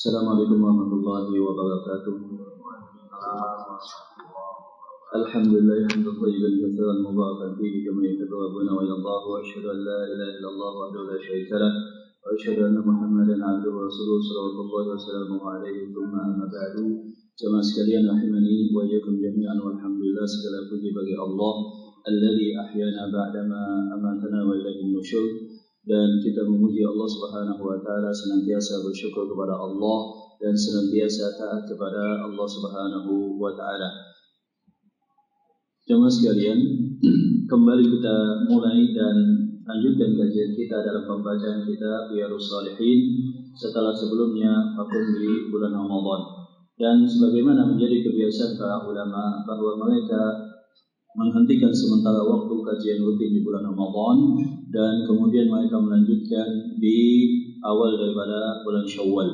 Assalamualaikum warahmatullahi wabarakatuh. Alhamdulillah hamdan thayyiban katsiran mubarakan fihi kama yuhibbu rabbuna wa yardah wa asyhadu an la ilaha illallah wahdahu la syarika lah wa asyhadu anna Muhammadan abduhu wa rasuluhu sallallahu wa sallamu alaihi thumma amma ba'du. Jemaah sekalian rahimani wa iyyakum jami'an, walhamdulillah, segala puji bagi Allah alladzi ahyana ba'dama amatana wa ilaihin nusyur. Dan kita memuji Allah Subhanahu wa taala, senantiasa bersyukur kepada Allah dan senantiasa taat kepada Allah Subhanahu wa taala. Jemaah sekalian, kembali kita mulai dan lanjutkan kajian kita dalam pembacaan kitab Riyadhus Shalihin setelah sebelumnya vakum di bulan Ramadan. Dan sebagaimana menjadi kebiasaan para ulama bahwa mereka menghentikan sementara waktu kajian rutin di bulan Ramadan dan kemudian mereka melanjutkan di awal daripada bulan Syawal,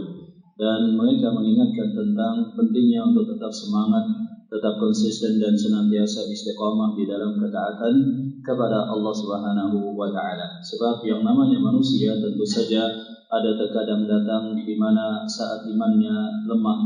dan mereka mengingatkan tentang pentingnya untuk tetap semangat, tetap konsisten dan senantiasa istiqamah di dalam ketaatan kepada Allah Subhanahu wa taala. Sebab yang namanya manusia tentu saja ada terkadang datang di mana saat imannya lemah,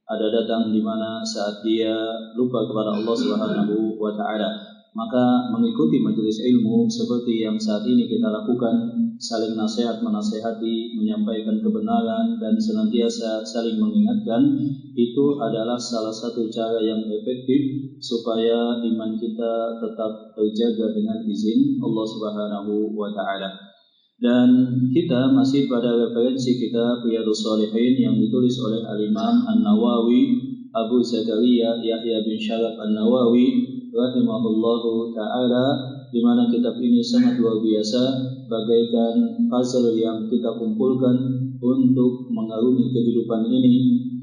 ada datang di mana saat dia lupa kepada Allah Subhanahu wa taala. Maka mengikuti majelis ilmu seperti yang saat ini kita lakukan, saling nasihat menasihati, menyampaikan kebenaran dan senantiasa saling mengingatkan, itu adalah salah satu cara yang efektif supaya iman kita tetap terjaga dengan izin Allah Subhanahu wa taala. Dan kita masih pada referensi kitab Riyadhus Shalihin yang ditulis oleh Al-Imam An-Nawawi, Abu Zakaria Yahya bin Syaraf An-Nawawi rahimahullahu ta'ala, di mana kitab ini sangat luar biasa, bagaikan puzzle yang kita kumpulkan untuk mengarungi kehidupan ini,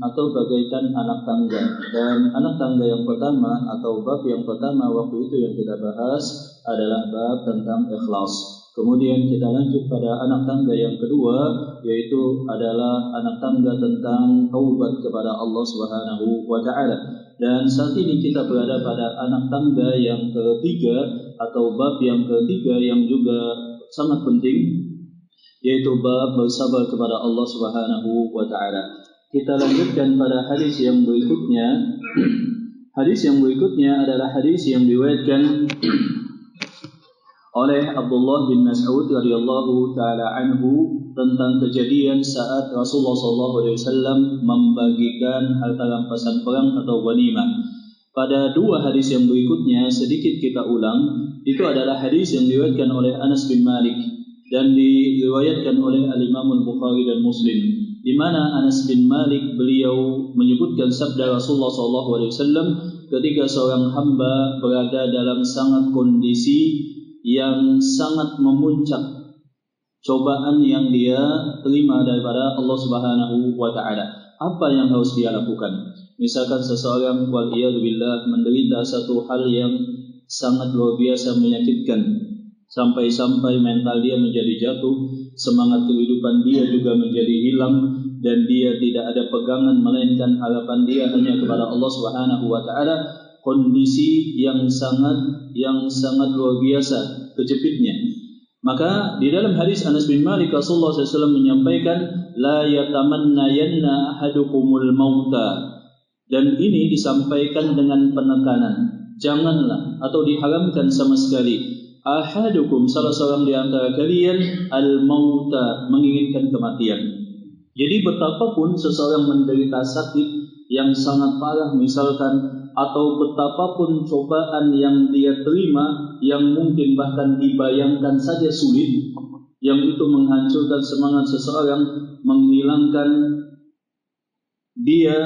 atau bagaikan anak tangga. Dan anak tangga yang pertama atau bab yang pertama waktu itu yang kita bahas adalah bab tentang ikhlas. Kemudian kita lanjut pada anak tangga yang kedua, yaitu adalah anak tangga tentang taubat kepada Allah Subhanahu wa taala. Dan saat ini kita berada pada anak tangga yang ketiga atau bab yang ketiga yang juga sangat penting, yaitu bab bersabar kepada Allah Subhanahu wa taala. Kita lanjutkan pada hadis yang berikutnya. Hadis yang berikutnya adalah hadis yang diriwayatkan oleh Abdullah bin Mas'ud radhiyallahu taala anhu tentang kejadian saat Rasulullah SAW membagikan harta rampasan perang atau ghanimah. Pada dua hadis yang berikutnya sedikit kita ulang. Itu adalah hadis yang diriwayatkan oleh Anas bin Malik dan diriwayatkan oleh Al-Imam Al-Bukhari dan Muslim, di mana Anas bin Malik beliau menyebutkan sabda Rasulullah SAW ketika seorang hamba berada dalam sangat kondisi yang sangat memuncak cobaan yang dia terima daripada Allah Subhanahu wa taala. Apa yang harus dia lakukan? Misalkan seseorang waliyadzubillah menderita satu hal yang sangat luar biasa menyakitkan, sampai-sampai mental dia menjadi jatuh, semangat kehidupan dia juga menjadi hilang, dan dia tidak ada pegangan melainkan harapan dia hanya kepada Allah Subhanahu wa taala. Kondisi yang sangat luar biasa kejepitnya. Maka di dalam hadis Anas bin Malik Rasulullah SAW menyampaikan la yatamannayanna ahadukumul mauta, dan ini disampaikan dengan penekanan. Janganlah atau diharamkan sama sekali ahadukum, salah seorang di antara kalian, al mauta, menginginkan kematian. Jadi betapapun seseorang menderita sakit yang sangat parah misalkan, atau betapapun cobaan yang dia terima yang mungkin bahkan dibayangkan saja sulit, yang itu menghancurkan semangat seseorang, menghilangkan dia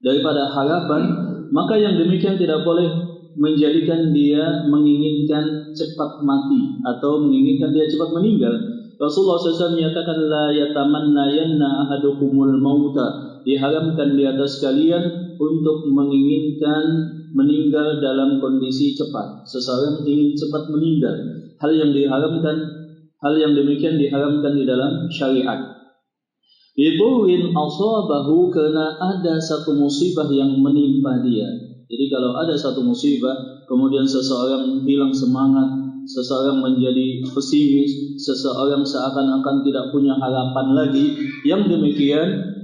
daripada harapan, maka yang demikian tidak boleh menjadikan dia menginginkan cepat mati atau menginginkan dia cepat meninggal. Rasulullah SAW menyatakan la yatamannayanna ahadukumul mauta, diharamkan di atas kalian untuk menginginkan meninggal dalam kondisi cepat. Seseorang ingin cepat meninggal, hal yang diharamkan, hal yang demikian diharamkan di dalam syariat. Bidurin asabahu, karena ada satu musibah yang menimpa dia. Jadi kalau ada satu musibah, kemudian seseorang hilang semangat, seseorang menjadi pesimis, seseorang seakan-akan tidak punya harapan lagi, yang demikian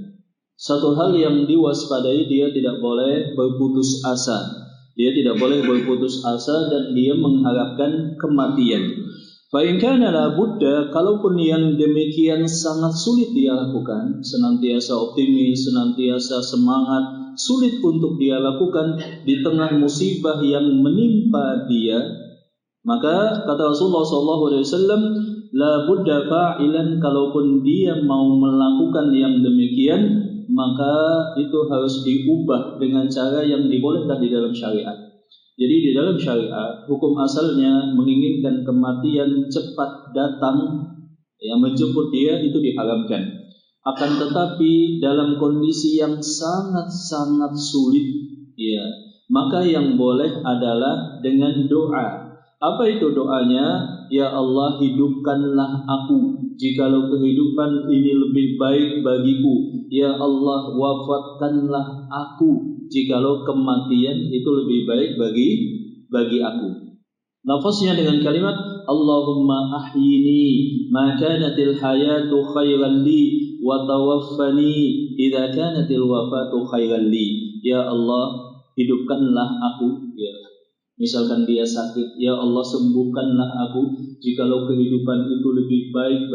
Satu hal yang diwaspadai, dia tidak boleh berputus asa. Dia tidak boleh berputus asa dan dia mengharapkan kematian. Fa in kana la budda, kalaupun yang demikian sangat sulit dia lakukan, senantiasa optimis, senantiasa semangat, sulit untuk dia lakukan di tengah musibah yang menimpa dia, maka kata Rasulullah SAW, la budda fa'ilan, kalaupun dia mau melakukan yang demikian, maka itu harus diubah dengan cara yang dibolehkan di dalam syariat. Jadi di dalam syariat, hukum asalnya menginginkan kematian cepat datang, yang menjemput dia itu diharamkan. Akan tetapi dalam kondisi yang sangat-sangat sulit, ya, maka yang boleh adalah dengan doa. Apa itu doanya? Ya Allah, hidupkanlah aku jikalau kehidupan ini lebih baik bagiku. Ya Allah, wafatkanlah aku jikalau kematian itu lebih baik bagi aku. Lafaznya dengan kalimat Allahumma ahyini ma kanatil hayatu khairan li wa tawaffani idza kanatil wafatu khairan li. Ya Allah, hidupkanlah aku, ya. Misalkan dia sakit, ya Allah sembuhkanlah aku jikalau kehidupan itu lebih baik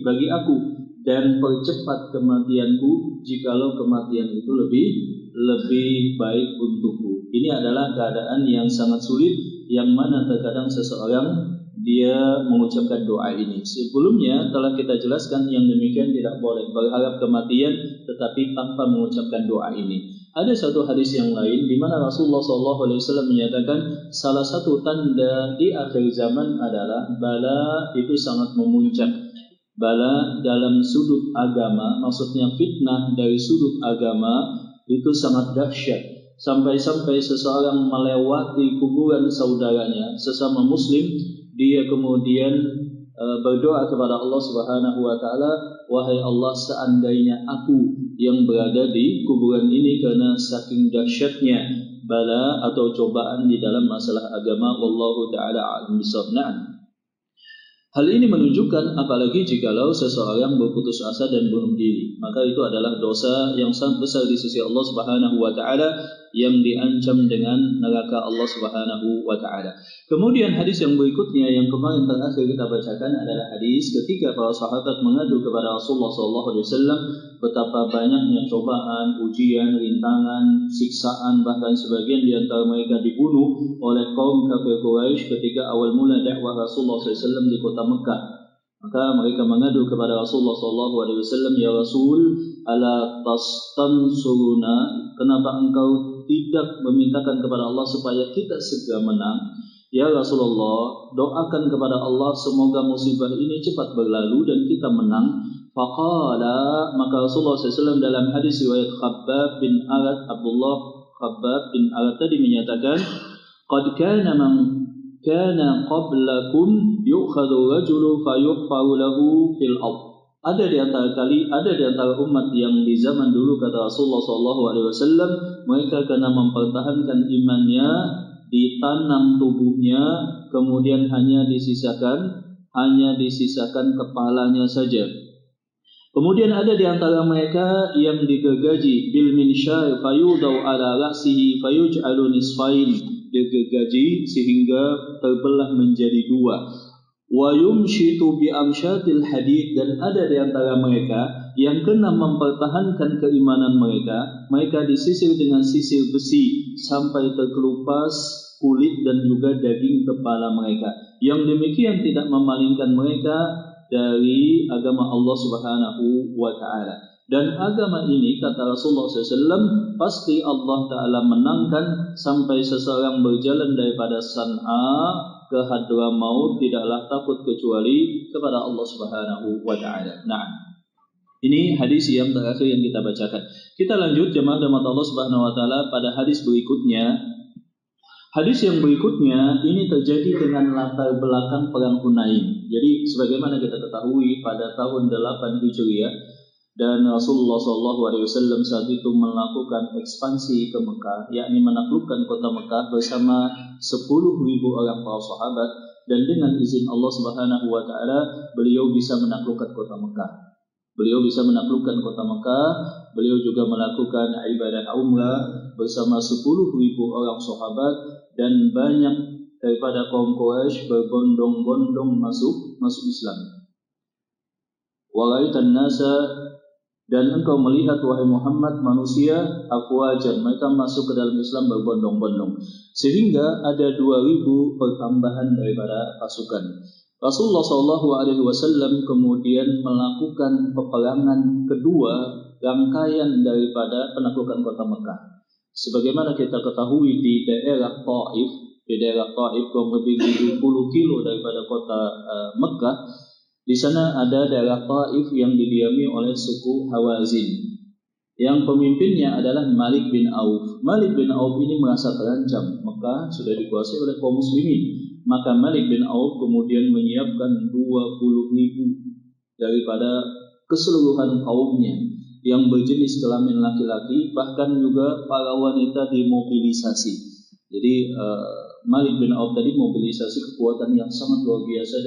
bagi aku, dan percepat kematianku jikalau kematian itu lebih baik untukku. Ini adalah keadaan yang sangat sulit, yang mana terkadang seseorang dia mengucapkan doa ini. Sebelumnya telah kita jelaskan yang demikian tidak boleh berharap kematian tetapi tanpa mengucapkan doa ini. Ada satu hadis yang lain di mana Rasulullah SAW menyatakan salah satu tanda di akhir zaman adalah bala itu sangat memuncak. Bala dalam sudut agama, maksudnya fitnah dari sudut agama itu sangat dahsyat. Sampai-sampai seseorang melewati kuburan saudaranya sesama muslim, dia kemudian berdoa kepada Allah Subhanahu wa taala, wahai Allah, seandainya aku yang berada di kuburan ini, karena saking dahsyatnya bala atau cobaan di dalam masalah agama. Wallahu taala a'lam bishawab. Hal ini menunjukkan apalagi jikalau seseorang berputus asa dan bunuh diri, maka itu adalah dosa yang sangat besar di sisi Allah Subhanahu wa taala, yang diancam dengan neraka Allah Subhanahu wa taala. Kemudian hadis yang berikutnya yang kemarin terakhir kita bacakan adalah hadis ketika para sahabat mengadu kepada Rasulullah SAW betapa banyaknya cobaan, ujian, rintangan, siksaan, bahkan sebagian di antara mereka dibunuh oleh kaum kafir Quraisy ketika awal mula dakwah Rasulullah SAW di kota Mekah. Maka mereka mengadu kepada Rasulullah SAW, ya Rasul, ala tastansuruna, kenapa engkau tidak memintakan kepada Allah supaya kita segera menang? Ya Rasulullah, doakan kepada Allah semoga musibah ini cepat berlalu dan kita menang. Faqala, maka Rasulullah SAW dalam hadis riwayat Khabbab bin Arad, Abdullah Khabbab bin Arad tadi menyatakan, qad kana man kana qablakum yu'khadhu rajulu fayuhfaru lahu fil ard. Ada di antara umat yang di zaman dulu, kata Rasulullah SAW, mereka karena mempertahankan imannya, ditanam tubuhnya, kemudian hanya disisakan kepalanya saja. Kemudian ada di antara mereka yang digergaji bil minsyar fayudau ala ra'sihi fayuj'alu nisfain, digergaji sehingga terbelah menjadi dua. Wa yumshitu bi amshatil hadid, dan ada di antara mereka yang kena mempertahankan keimanan mereka disisir dengan sisir besi sampai terkelupas kulit dan juga daging kepala mereka. Yang demikian tidak memalingkan mereka dari agama Allah Subhanahu wa taala. Dan agama ini, kata Rasulullah SAW, pasti Allah Ta'ala menangkan sampai seseorang berjalan daripada San'a ke Hadramaut tidaklah takut kecuali kepada Allah Subhanahu wa taala. Nah, ini hadis yang terakhir yang kita bacakan. Kita lanjut jemaah rahmat Allah Subhanahu wa taala pada hadis berikutnya. Hadis yang berikutnya ini terjadi dengan latar belakang perang Hunain. Jadi sebagaimana kita ketahui pada tahun 8 Hijriah, dan Rasulullah SAW saat itu melakukan ekspansi ke Mekah, yakni menaklukkan kota Mekah bersama 10.000 orang para sahabat, dan dengan izin Allah Subhanahu wa taala beliau bisa menaklukkan kota Mekah. Beliau bisa menaklukkan kota Mekah. Beliau juga melakukan ibadah umrah bersama 10.000 orang sahabat, dan banyak daripada kaum Quraisy berbondong-bondong masuk Islam. Walaitan nasa, dan engkau melihat wahai Muhammad manusia afwajan, mereka masuk ke dalam Islam berbondong-bondong, sehingga ada 2.000 pertambahan daripada pasukan. Rasulullah SAW kemudian melakukan peperangan kedua rangkaian daripada penaklukan kota Mekah. Sebagaimana kita ketahui di daerah Taif kurang lebih 70 kilo daripada kota Mekah. Di sana ada daerah Taif yang didiami oleh suku Hawazin, yang pemimpinnya adalah Malik bin Auf. Malik bin Auf ini merasa terancam, Mekah sudah dikuasai oleh kaum muslimin. Maka Malik bin Auf kemudian menyiapkan 20.000 daripada keseluruhan kaumnya yang berjenis kelamin laki-laki, bahkan juga para wanita dimobilisasi. Jadi Malik bin Auf tadi mobilisasi kekuatan yang sangat luar biasa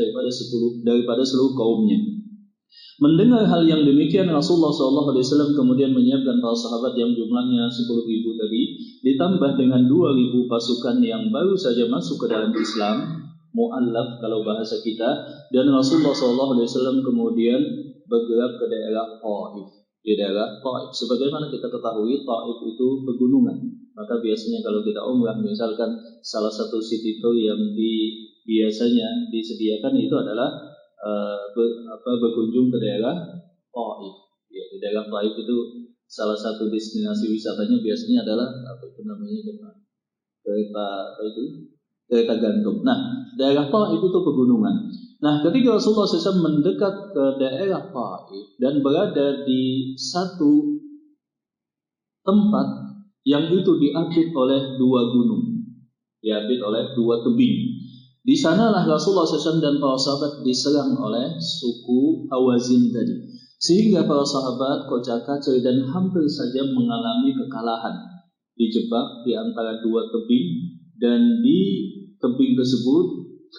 daripada seluruh kaumnya. Mendengar hal yang demikian, Rasulullah SAW kemudian menyiapkan para sahabat yang jumlahnya 10.000 tadi, ditambah dengan 2.000 pasukan yang baru saja masuk ke dalam Islam, mu'allaf kalau bahasa kita, dan Rasulullah SAW kemudian bergerak ke daerah Taif. Di daerah Taif, sebagaimana kita ketahui, Taif itu pegunungan. Maka biasanya kalau kita umrah, misalkan salah satu city tour yang biasanya disediakan itu adalah berkunjung ke daerah Taif. Ya, di daerah Taif itu salah satu destinasi wisatanya biasanya adalah kereta gantung. Nah, daerah Taif itu pegunungan. Nah, ketika Rasulullah SAW mendekat ke daerah Taif dan berada di satu tempat yang itu diapit oleh 2 gunung, diapit oleh 2 tebing. Di sanalah Rasulullah SAW dan para sahabat diserang oleh suku Hawazin tadi, sehingga para sahabat kocak-kacir dan hampir saja mengalami kekalahan, dijebak di antara 2 tebing, dan di tebing tersebut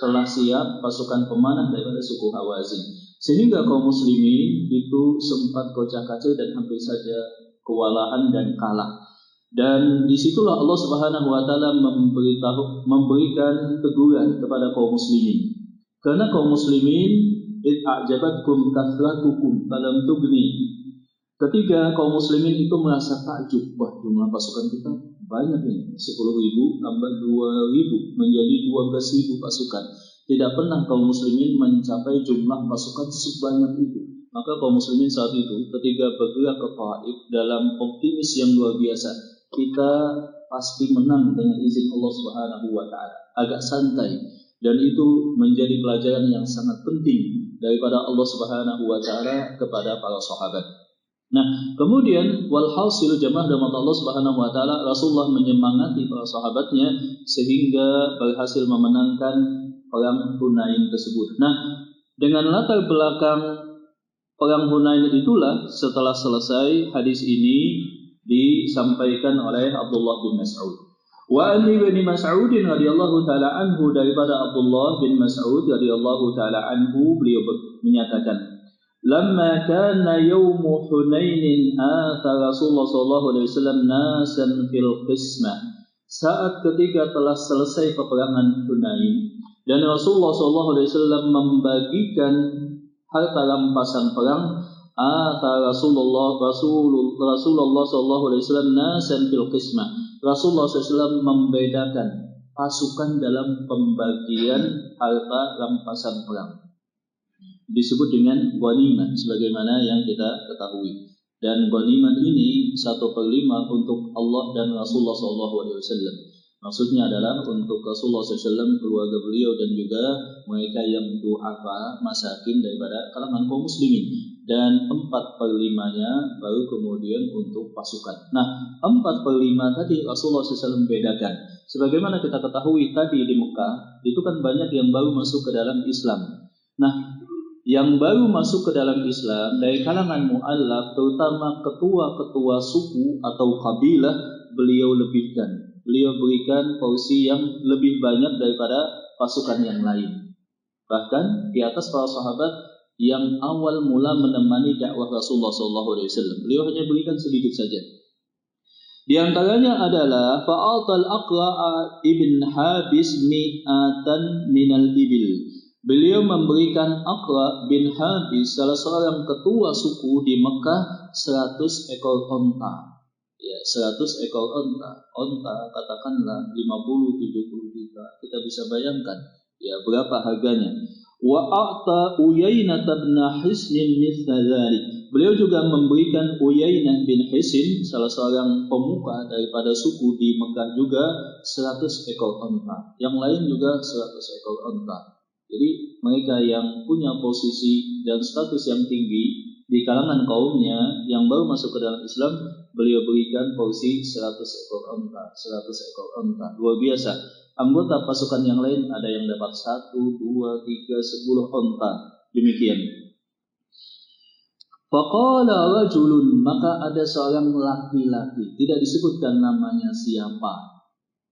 telah siap pasukan pemanah daripada suku Hawazin, sehingga kaum muslimin itu sempat kocak-kacir dan hampir saja kewalahan dan kalah. Dan disitulah Allah Subhanahu wa Ta'ala memberikan teguran kepada kaum muslimin. Karena kaum muslimin, a'jabatkum kathratukum falam tugni. Ketika kaum muslimin itu merasa takjub, wah, jumlah pasukan kita banyak ini, 10.000 tambah 2.000 menjadi 12.000 pasukan. Tidak pernah kaum muslimin mencapai jumlah pasukan sebanyak itu. Maka kaum muslimin saat itu ketika bergerak ke Taif dalam optimis yang luar biasa, kita pasti menang dengan izin Allah Subhanahu wa Ta'ala. Agak santai, dan itu menjadi pelajaran yang sangat penting daripada Allah Subhanahu wa Ta'ala kepada para sahabat. Nah, kemudian walhasil jamaah rahmat Allah Subhanahu wa Ta'ala, Rasulullah menyemangati para sahabatnya sehingga berhasil memenangkan perang Hunain tersebut. Nah, dengan latar belakang perang Hunain itulah setelah selesai hadis ini disampaikan oleh Abdullah bin Mas'ud. Wa an ibn Mas'ud radhiyallahu taala anhu, daripada Abdullah bin Mas'ud radhiyallahu taala anhu, beliau menyatakan, lamma kana yaum Hunain ata Rasulullah sallallahu alaihi wasallam nasan fil qismah. Saat ketika telah selesai peperangan Hunain dan Rasulullah sallallahu alaihi wasallam membagikan harta rampasan perang, Rasulullah sallallahu alaihi wasallam nasan fil qismah. Rasulullah SAW membedakan pasukan dalam pembagian harta rampasan perang. Disebut dengan ghanimah sebagaimana yang kita ketahui. Dan ghanimah ini 1/5 untuk Allah dan Rasulullah sallallahu alaihi wasallam. Maksudnya adalah untuk Rasulullah SAW, keluarga beliau, dan juga mereka yang du'afa, masakin daripada kalangan kaum muslimin. Dan 4/5-nya baru kemudian untuk pasukan. Nah, 4/5 tadi Rasulullah SAW bedakan. Sebagaimana kita ketahui tadi di Mekah, itu kan banyak yang baru masuk ke dalam Islam. Nah, yang baru masuk ke dalam Islam dari kalangan mu'allaf, terutama ketua-ketua suku atau kabilah, beliau lebihkan. Beliau berikan porsi yang lebih banyak daripada pasukan yang lain. Bahkan di atas para sahabat yang awal mula menemani dakwah Rasulullah SAW. Beliau hanya berikan sedikit saja. Di antaranya adalah fa'atal Aqra' ibn Habis mi'atan minal ibil. Beliau memberikan Aqra' bin Habis, salah seorang ketua suku di Mekah, 100 ekor onta. Ya, 100 ekor onta. Onta katakanlah 50-70 juta. Kita bisa bayangkan ya berapa harganya. Wa a'ta Uyainah bin Hisn mithla dzalik. Beliau juga memberikan Uyainah bin Hisn, salah seorang pemuka daripada suku di Mekah juga 100 ekor onta. Yang lain juga 100 ekor onta. Jadi mereka yang punya posisi dan status yang tinggi di kalangan kaumnya yang baru masuk ke dalam Islam, beliau berikan porsi 100 ekor onta, 100 ekor onta. Luar biasa. Anggota pasukan yang lain ada yang dapat 1, 2, 3, 10 onta. Demikian. Faqala rajulun, maka ada seorang laki-laki, tidak disebutkan namanya siapa.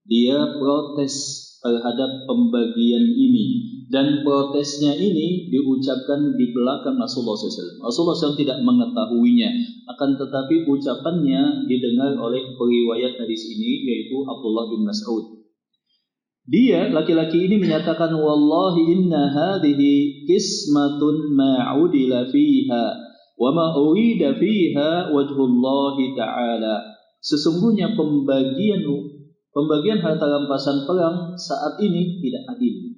Dia protes terhadap pembagian ini, dan protesnya ini diucapkan di belakang Rasulullah SAW. Rasulullah SAW tidak mengetahuinya, akan tetapi ucapannya didengar oleh periwayat hadis ini, yaitu Abdullah bin Mas'ud. Dia, laki-laki ini menyatakan, wallahi inna hadhihi qismatun ma'udila fiha wa ma urida fiha wajhullahi ta'ala. Sesungguhnya pembagian harta rampasan perang saat ini tidak adil.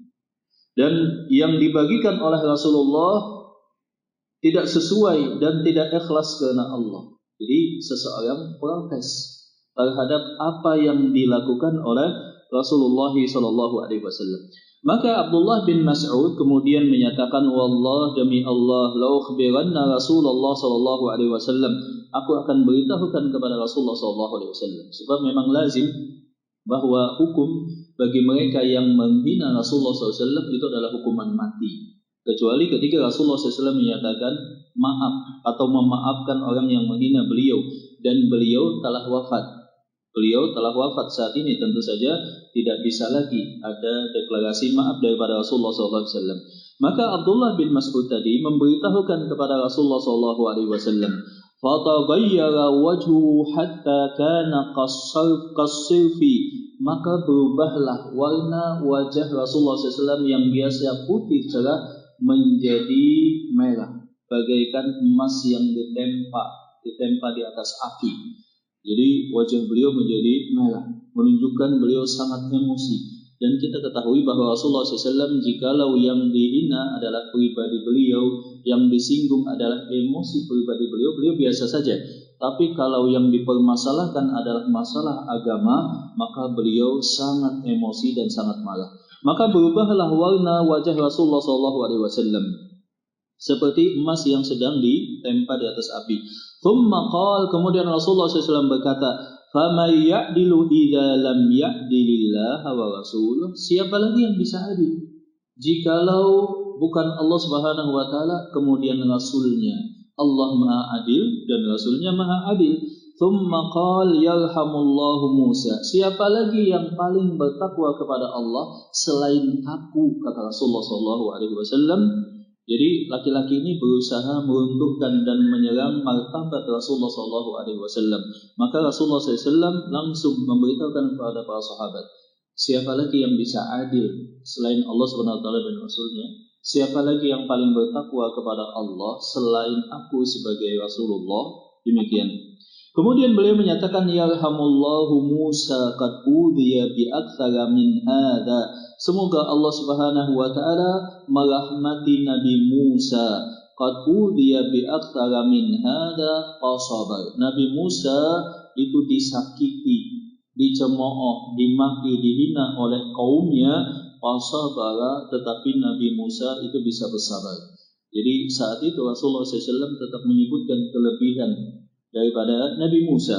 Dan yang dibagikan oleh Rasulullah tidak sesuai dan tidak ikhlas karena Allah. Jadi seseorang protes terhadap apa yang dilakukan oleh Rasulullah SAW. Maka Abdullah bin Mas'ud kemudian menyatakan, wallah demi Allah, la ukhbiranna Rasulullah SAW. Aku akan beritahukan kepada Rasulullah SAW. Sebab memang lazim bahwa hukum bagi mereka yang menghina Rasulullah SAW itu adalah hukuman mati. Kecuali ketika Rasulullah SAW menyatakan maaf atau memaafkan orang yang menghina beliau dan beliau telah wafat. Beliau telah wafat saat ini, tentu saja tidak bisa lagi ada deklarasi maaf daripada Rasulullah SAW. Maka Abdullah bin Mas'ud tadi memberitahukan kepada Rasulullah SAW. Fataghayyara wajhu hatta kana qas-sirfi, maka berubahlah warna wajah Rasulullah SAW yang biasa putih cerah menjadi merah, bagaikan emas yang ditempa di atas api. Jadi wajah beliau menjadi merah, menunjukkan beliau sangat emosi. Dan kita ketahui bahwa Rasulullah SAW jikalau yang dihina adalah pribadi beliau, yang disinggung adalah emosi pribadi beliau, beliau biasa saja. Tapi kalau yang dipermasalahkan adalah masalah agama, maka beliau sangat emosi dan sangat marah. Maka berubahlah warna wajah Rasulullah SAW seperti emas yang sedang ditempa di atas api. Thumma qala, kemudian Rasulullah SAW berkata, فَمَنْ يَعْدِلُ إِذَا لَمْ يَعْدِلِ اللَّهَ وَرَسُولُهُ. Siapa lagi yang bisa adil jikalau bukan Allah Subhanahu wa taala kemudian rasulnya? Allah Maha Adil dan rasulnya Maha Adil. Thumma qala yarhamullahu Musa. Siapa lagi yang paling bertakwa kepada Allah selain aku, kata Rasulullah SAW. Jadi laki-laki ini berusaha meruntuhkan dan menyerang martabat Rasulullah SAW. Maka Rasulullah SAW langsung memberitahukan kepada para sahabat, siapa lagi yang bisa adil selain Allah SWT dan Rasulnya? Siapa lagi yang paling bertakwa kepada Allah selain aku sebagai Rasulullah? Demikian. Kemudian beliau menyatakan, yarhamullahu Musa qad udhiya bi aktsara min hadza. Semoga Allah Subhanahu wa taala merahmati Nabi Musa. Qad udhiya bi aktsara min hadza qasabar. Nabi Musa itu disakiti, dicemooh, dimaki, dihina oleh kaumnya, qasabara, tetapi Nabi Musa itu bisa bersabar. Jadi saat itu Rasulullah SAW tetap menyebutkan kelebihan daripada Nabi Musa.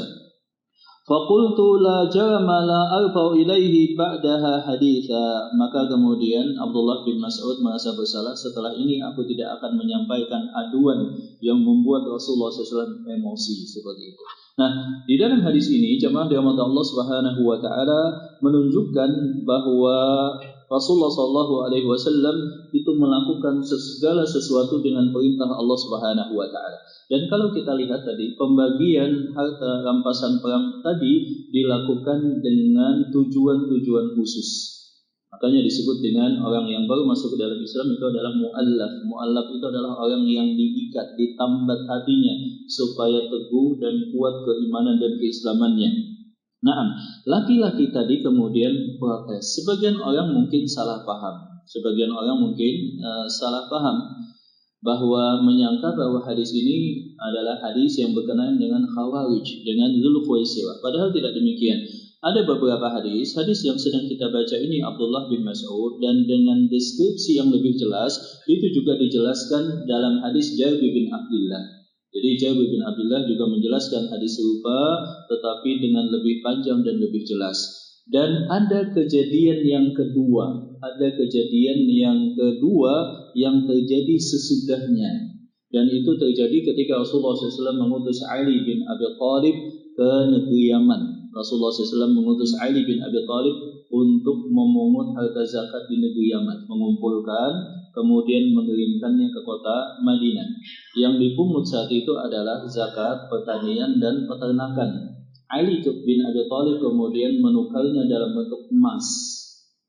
Faqultu la jarama la arfa'u ilaihi ba'daha haditha. Maka kemudian Abdullah bin Mas'ud merasa bersalah, setelah ini aku tidak akan menyampaikan aduan yang membuat Rasulullah SAW emosi seperti itu. Nah, di dalam hadis ini jemaah dirahmati Allah Subhanahu wa taala menunjukkan bahwa Rasulullah SAW itu melakukan segala sesuatu dengan perintah Allah Subhanahu wa taala. Dan kalau kita lihat tadi, pembagian harta rampasan perang tadi dilakukan dengan tujuan-tujuan khusus. Makanya disebut dengan orang yang baru masuk ke dalam Islam itu adalah mu'allaf. Mu'allaf itu adalah orang yang diikat, ditambat hatinya supaya teguh dan kuat keimanan dan keislamannya. Nah, laki-laki tadi kemudian protes. Sebagian orang mungkin salah paham. Salah paham bahwa menyangka bahwa hadis ini adalah hadis yang berkenaan dengan Khawarij, dengan Dzul Khuwaisirah. Padahal tidak demikian. Ada beberapa hadis yang sedang kita baca ini Abdullah bin Mas'ud, dan dengan deskripsi yang lebih jelas itu juga dijelaskan dalam hadis Jabir bin Abdullah. Jadi Jabir bin Abdullah juga menjelaskan hadis serupa tetapi dengan lebih panjang dan lebih jelas. Dan ada kejadian yang kedua yang terjadi sesudahnya. Dan itu terjadi ketika Rasulullah SAW mengutus Ali bin Abi Thalib ke negeri Yaman. Rasulullah SAW mengutus Ali bin Abi Thalib untuk memungut harta zakat di negeri Yaman, mengumpulkan, kemudian mengirimkannya ke kota Madinah. Yang dipungut saat itu adalah zakat pertanian dan peternakan. Ali bin Abi Thalib kemudian menukarnya dalam bentuk emas.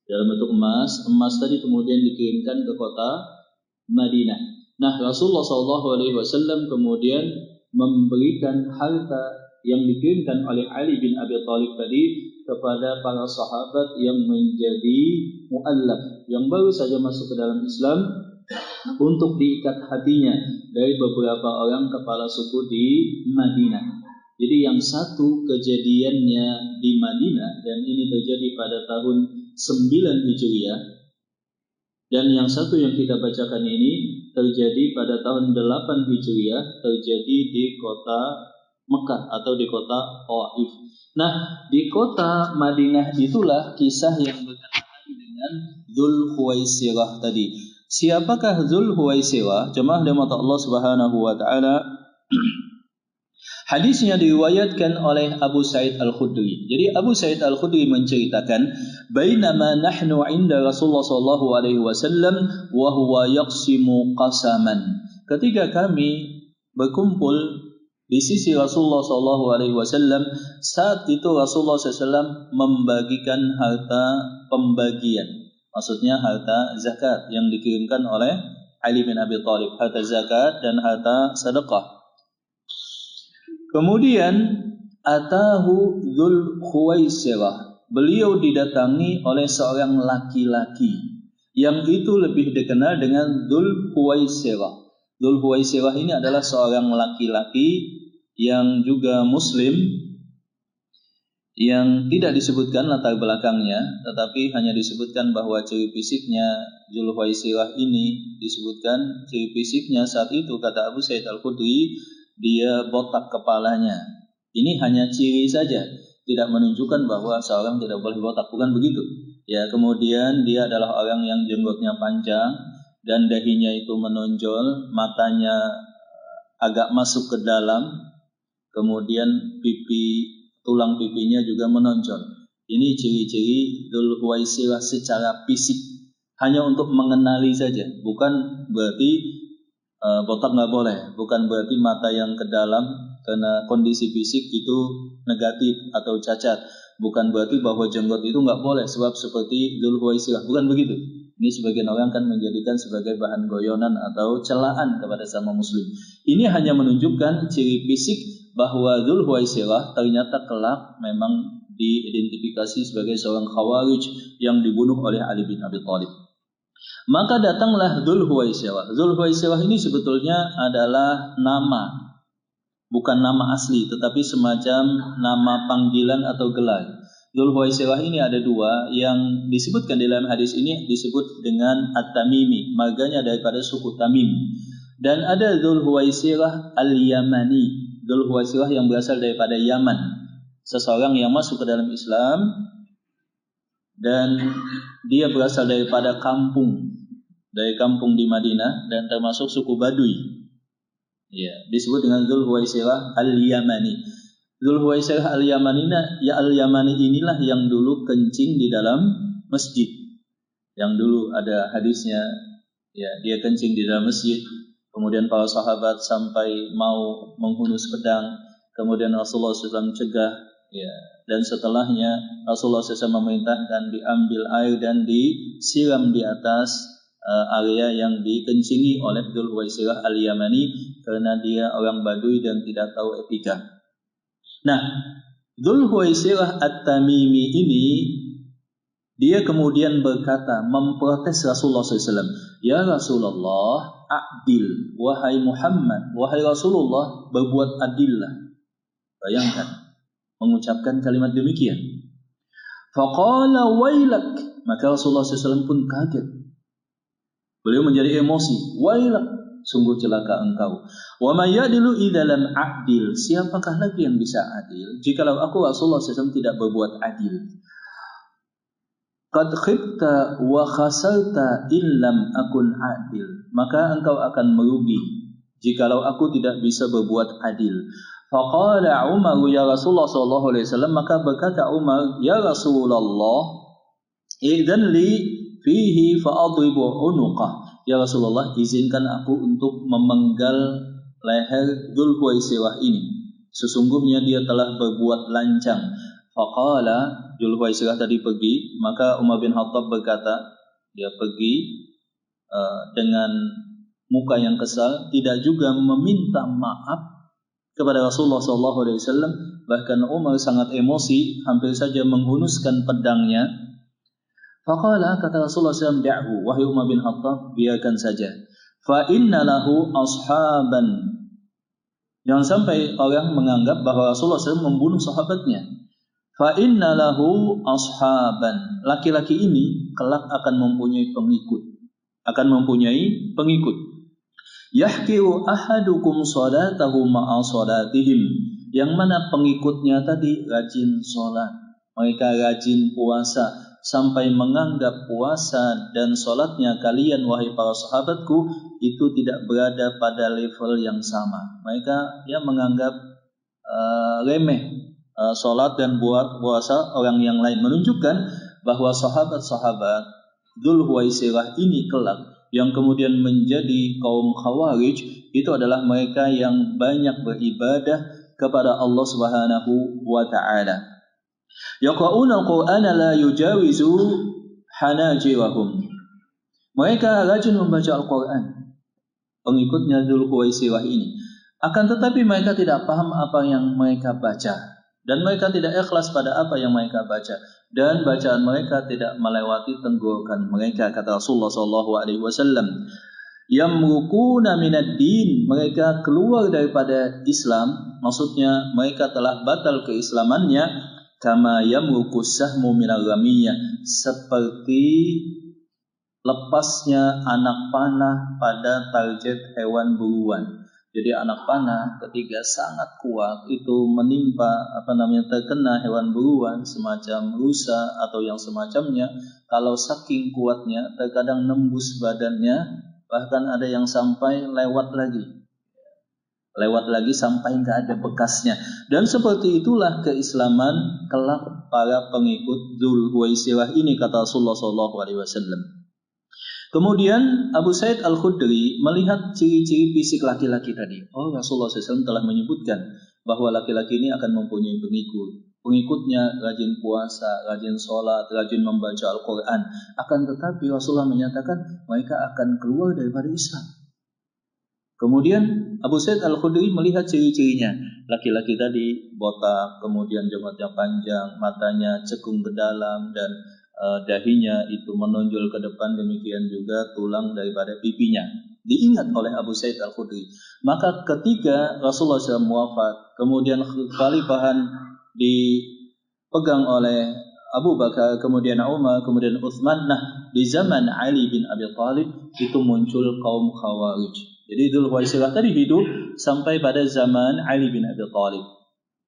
Emas tadi kemudian dikirimkan ke kota Madinah. Nah, Rasulullah SAW kemudian memberikan harta yang dikirimkan oleh Ali bin Abi Thalib tadi kepada para sahabat yang menjadi mu'allaf, yang baru saja masuk ke dalam Islam, untuk diikat hatinya dari beberapa orang kepala suku di Madinah. Jadi yang satu kejadiannya di Madinah dan ini terjadi pada tahun 9 Hijriah, dan yang satu yang kita bacakan ini terjadi pada tahun 8 Hijriah, terjadi di kota Mekah atau di kota Taif. Nah, di kota Madinah itulah kisah yang berkenaan dengan Dzul Khuwaisirah tadi. Siapakah Dzul Khuwaisirah? Jemaah rahmat Allah Subhanahu wa taala. Hadisnya diriwayatkan oleh Abu Sa'id Al-Khudri. Jadi Abu Sa'id Al-Khudri menceritakan, "Bainama nahnu 'inda Rasulullah sallallahu alaihi wasallam wa huwa yaqsimu qasaman." Ketika kami berkumpul di sisi Rasulullah SAW, saat itu Rasulullah SAW membagikan harta pembagian. Maksudnya harta zakat yang dikirimkan oleh Ali bin Abi Thalib, harta zakat dan harta sedekah. Kemudian atahu Dzul Khuwaisirah. Beliau didatangi oleh seorang laki-laki yang itu lebih dikenal dengan Dzul Khuwaisirah. Dzul Khuwaisirah ini adalah seorang laki-laki yang juga muslim, yang tidak disebutkan latar belakangnya, tetapi hanya disebutkan bahwa ciri fisiknya Dzul Khuwaisirah ini disebutkan ciri fisiknya saat itu, kata Abu Sa'id Al-Khudri, dia botak kepalanya. Ini hanya ciri saja, tidak menunjukkan bahwa seorang tidak boleh botak, bukan begitu. Ya, kemudian dia adalah orang yang jenggotnya panjang dan dahinya itu menonjol, matanya agak masuk ke dalam, kemudian tulang pipinya juga menonjol. Ini ciri-ciri Dzul Khuwaisirah secara fisik, hanya untuk mengenali saja, bukan berarti botak nggak boleh, bukan berarti mata yang ke dalam karena kondisi fisik itu negatif atau cacat, bukan berarti bahwa jenggot itu nggak boleh sebab seperti Dzul Khuwaisirah, bukan begitu. Ini sebagian orang kan menjadikan sebagai bahan goyonan atau celaan kepada sama muslim. Ini hanya menunjukkan ciri fisik bahwa Dzul Khuwaisirah ternyata kelak memang diidentifikasi sebagai seorang Khawarij yang dibunuh oleh Ali bin Abi Thalib. Maka datanglah Dzul Khuwaisirah. Dzul Khuwaisirah ini sebetulnya adalah nama, bukan nama asli, tetapi semacam nama panggilan atau gelar. Dzul Khuwaisirah ini ada dua, yang disebutkan dalam hadis ini disebut dengan At-Tamimi, marganya daripada suku Tamim. Dan ada Dzul Khuwaisirah Al-Yamani, Dzul Khuwaisirah yang berasal daripada Yaman, seseorang yang masuk ke dalam Islam dan dia berasal daripada kampung di Madinah dan termasuk suku Badui. Ya, disebut dengan Dzul Khuwaisirah Al-Yamani. Dzul Khuwaisirah Al-Yamani inilah yang dulu kencing di dalam masjid. yang dulu ada hadisnya, ya, dia kencing di dalam masjid, kemudian para sahabat sampai mau menghunus pedang, kemudian Rasulullah SAW cegah, ya, dan setelahnya Rasulullah SAW memerintahkan diambil air dan disiram di atas area yang dikencingi oleh Dzul Huwaisirah Al-Yamani karena dia orang Baduy dan tidak tahu etika. Nah, Dzul Huwaisirah At-Tamimi ini dia kemudian berkata, memprotes Rasulullah SAW. Ya Rasulullah, adil. Wahai Muhammad, wahai Rasulullah, berbuat adillah. Bayangkan, mengucapkan kalimat demikian. Faqala wailak. Maka Rasulullah SAW pun kaget. Beliau menjadi emosi. Wailak, sungguh celaka engkau. Wa may ya'dilu idza lam a'dil. Siapakah lagi yang bisa adil jikalau aku Rasulullah SAW tidak berbuat adil? Qad khibta wa khasarta illam akun adil. Maka engkau akan merugi jikalau aku tidak bisa berbuat adil. Faqala Umar ya Rasulullah sallallahu alaihi wasallam, maka berkata Umar, ya Rasulullah, idzan li fihi fa'adribu unuqah. Ya Rasulullah, izinkan aku untuk memenggal leher Dzul Huwaisirah ini. Sesungguhnya dia telah berbuat lancang. Faqala, Dzul Huwaisirah tadi pergi, maka Umar bin Khattab berkata, dia pergi dengan muka yang kesal, tidak juga meminta maaf kepada Rasulullah SAW. Bahkan Umar sangat emosi, hampir saja menghunuskan pedangnya. Faqala, kata Rasulullah SAW, da'hu, wahai Umar bin Khattab, biarkan saja. Fa inna lahu ashaban. Jangan sampai orang menganggap bahwa Rasulullah SAW membunuh sahabatnya. Fa inna lahu ashaban. Laki-laki ini kelak akan mempunyai pengikut. Yahkiru ahadukum salatahu ma'a salatihim. Yang mana pengikutnya tadi rajin salat. Mereka rajin puasa sampai menganggap puasa dan salatnya kalian wahai para sahabatku itu tidak berada pada level yang sama. Mereka menganggap remeh salat dan puasa orang yang lain, menunjukkan bahwa sahabat-sahabat Dzul Huwaisirah ini kelak yang kemudian menjadi kaum Khawarij itu adalah mereka yang banyak beribadah kepada Allah Subhanahu wa taala. Yaqra'una al-Qur'ana la yujawizu hanajirahum. Mereka rajin membaca Al-Qur'an, pengikutnya Dzul Huwaisirah ini. Akan tetapi mereka tidak paham apa yang mereka baca, dan mereka tidak ikhlas pada apa yang mereka baca, dan bacaan mereka tidak melewati tenggorokan mereka, kata Rasulullah SAW. Yamrukuna minad din, mereka keluar daripada Islam, maksudnya mereka telah batal keislamannya. Kama yamrukus sahmu minal ramiyah, seperti lepasnya anak panah pada target hewan buruan. Jadi anak panah ketika sangat kuat itu menimpa terkena hewan buruan semacam rusa atau yang semacamnya, kalau saking kuatnya terkadang nembus badannya, bahkan ada yang sampai lewat lagi sampai nggak ada bekasnya. Dan seperti itulah keislaman kelak para pengikut Dzul Huwaisirah ini, kata Rasulullah SAW. Kemudian Abu Sa'id Al-Khudri melihat ciri-ciri fisik laki-laki tadi. Oh, Rasulullah SAW telah menyebutkan bahwa laki-laki ini akan mempunyai pengikut. Pengikutnya rajin puasa, rajin sholat, rajin membaca Al-Quran. Akan tetapi Rasulullah menyatakan mereka akan keluar daripada Islam. Kemudian Abu Sa'id Al-Khudri melihat ciri-cirinya. Laki-laki tadi botak, kemudian jenggotnya panjang, matanya cekung ke dalam, dan dahinya itu menonjol ke depan, demikian juga tulang daripada pipinya. Diingat oleh Abu Sa'id Al-Khudri. Maka ketika Rasulullah SAW wafat, kemudian khalifahan dipegang oleh Abu Bakar, kemudian Umar, kemudian Utsman. Nah, di zaman Ali bin Abi Thalib itu muncul kaum Khawarij. Jadi Dzul Huwaisirah tadi hidup sampai pada zaman Ali bin Abi Thalib.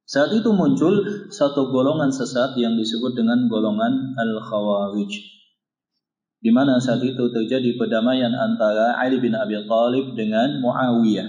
Saat itu muncul satu golongan sesat yang disebut dengan golongan Al-Khawarij, di mana saat itu terjadi perdamaian antara Ali bin Abi Thalib dengan Muawiyah.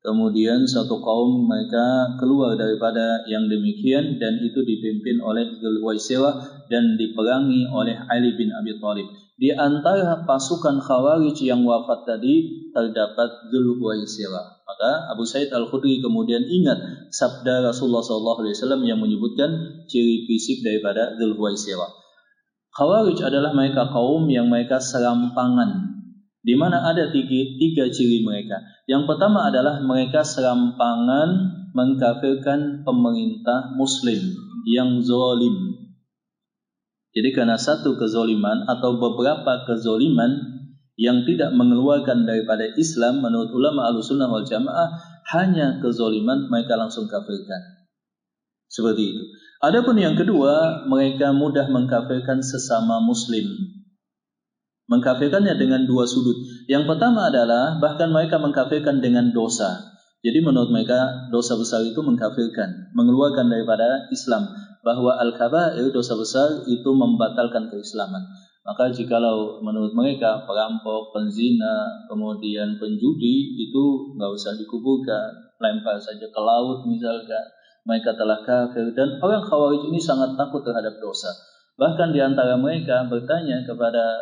Kemudian satu kaum mereka keluar daripada yang demikian dan itu dipimpin oleh Dzul Huwaisirah dan diperangi oleh Ali bin Abi Thalib. Di antara pasukan Khawarij yang wafat tadi terdapat Dzul Huwaisirah. Maka Abu Sa'id Al-Khudri kemudian ingat sabda Rasulullah SAW yang menyebutkan ciri fisik daripada Dzul Huwaisirah. Khawarij adalah mereka kaum yang mereka serampangan, di mana ada tiga ciri mereka. Yang pertama adalah mereka serampangan mengkafirkan pemerintah muslim yang zalim. Jadi karena satu kezaliman atau beberapa kezaliman yang tidak mengeluarkan daripada Islam menurut ulama Ahlussunnah wal Jamaah, hanya kezaliman mereka langsung kafirkan. Seperti itu. Adapun yang kedua, mereka mudah mengkafirkan sesama muslim. Mengkafirkannya dengan dua sudut. Yang pertama adalah bahkan mereka mengkafirkan dengan dosa. Jadi menurut mereka dosa besar itu mengkafirkan, mengeluarkan daripada Islam. Bahwa al-kabair, dosa besar itu membatalkan keislaman. Maka jikalau menurut mereka perampok, penzina, kemudian penjudi itu nggak usah dikuburkan, lempar saja ke laut misalkan, mereka telah kafir. Dan orang Khawarij ini sangat takut terhadap dosa. Bahkan di antara mereka bertanya kepada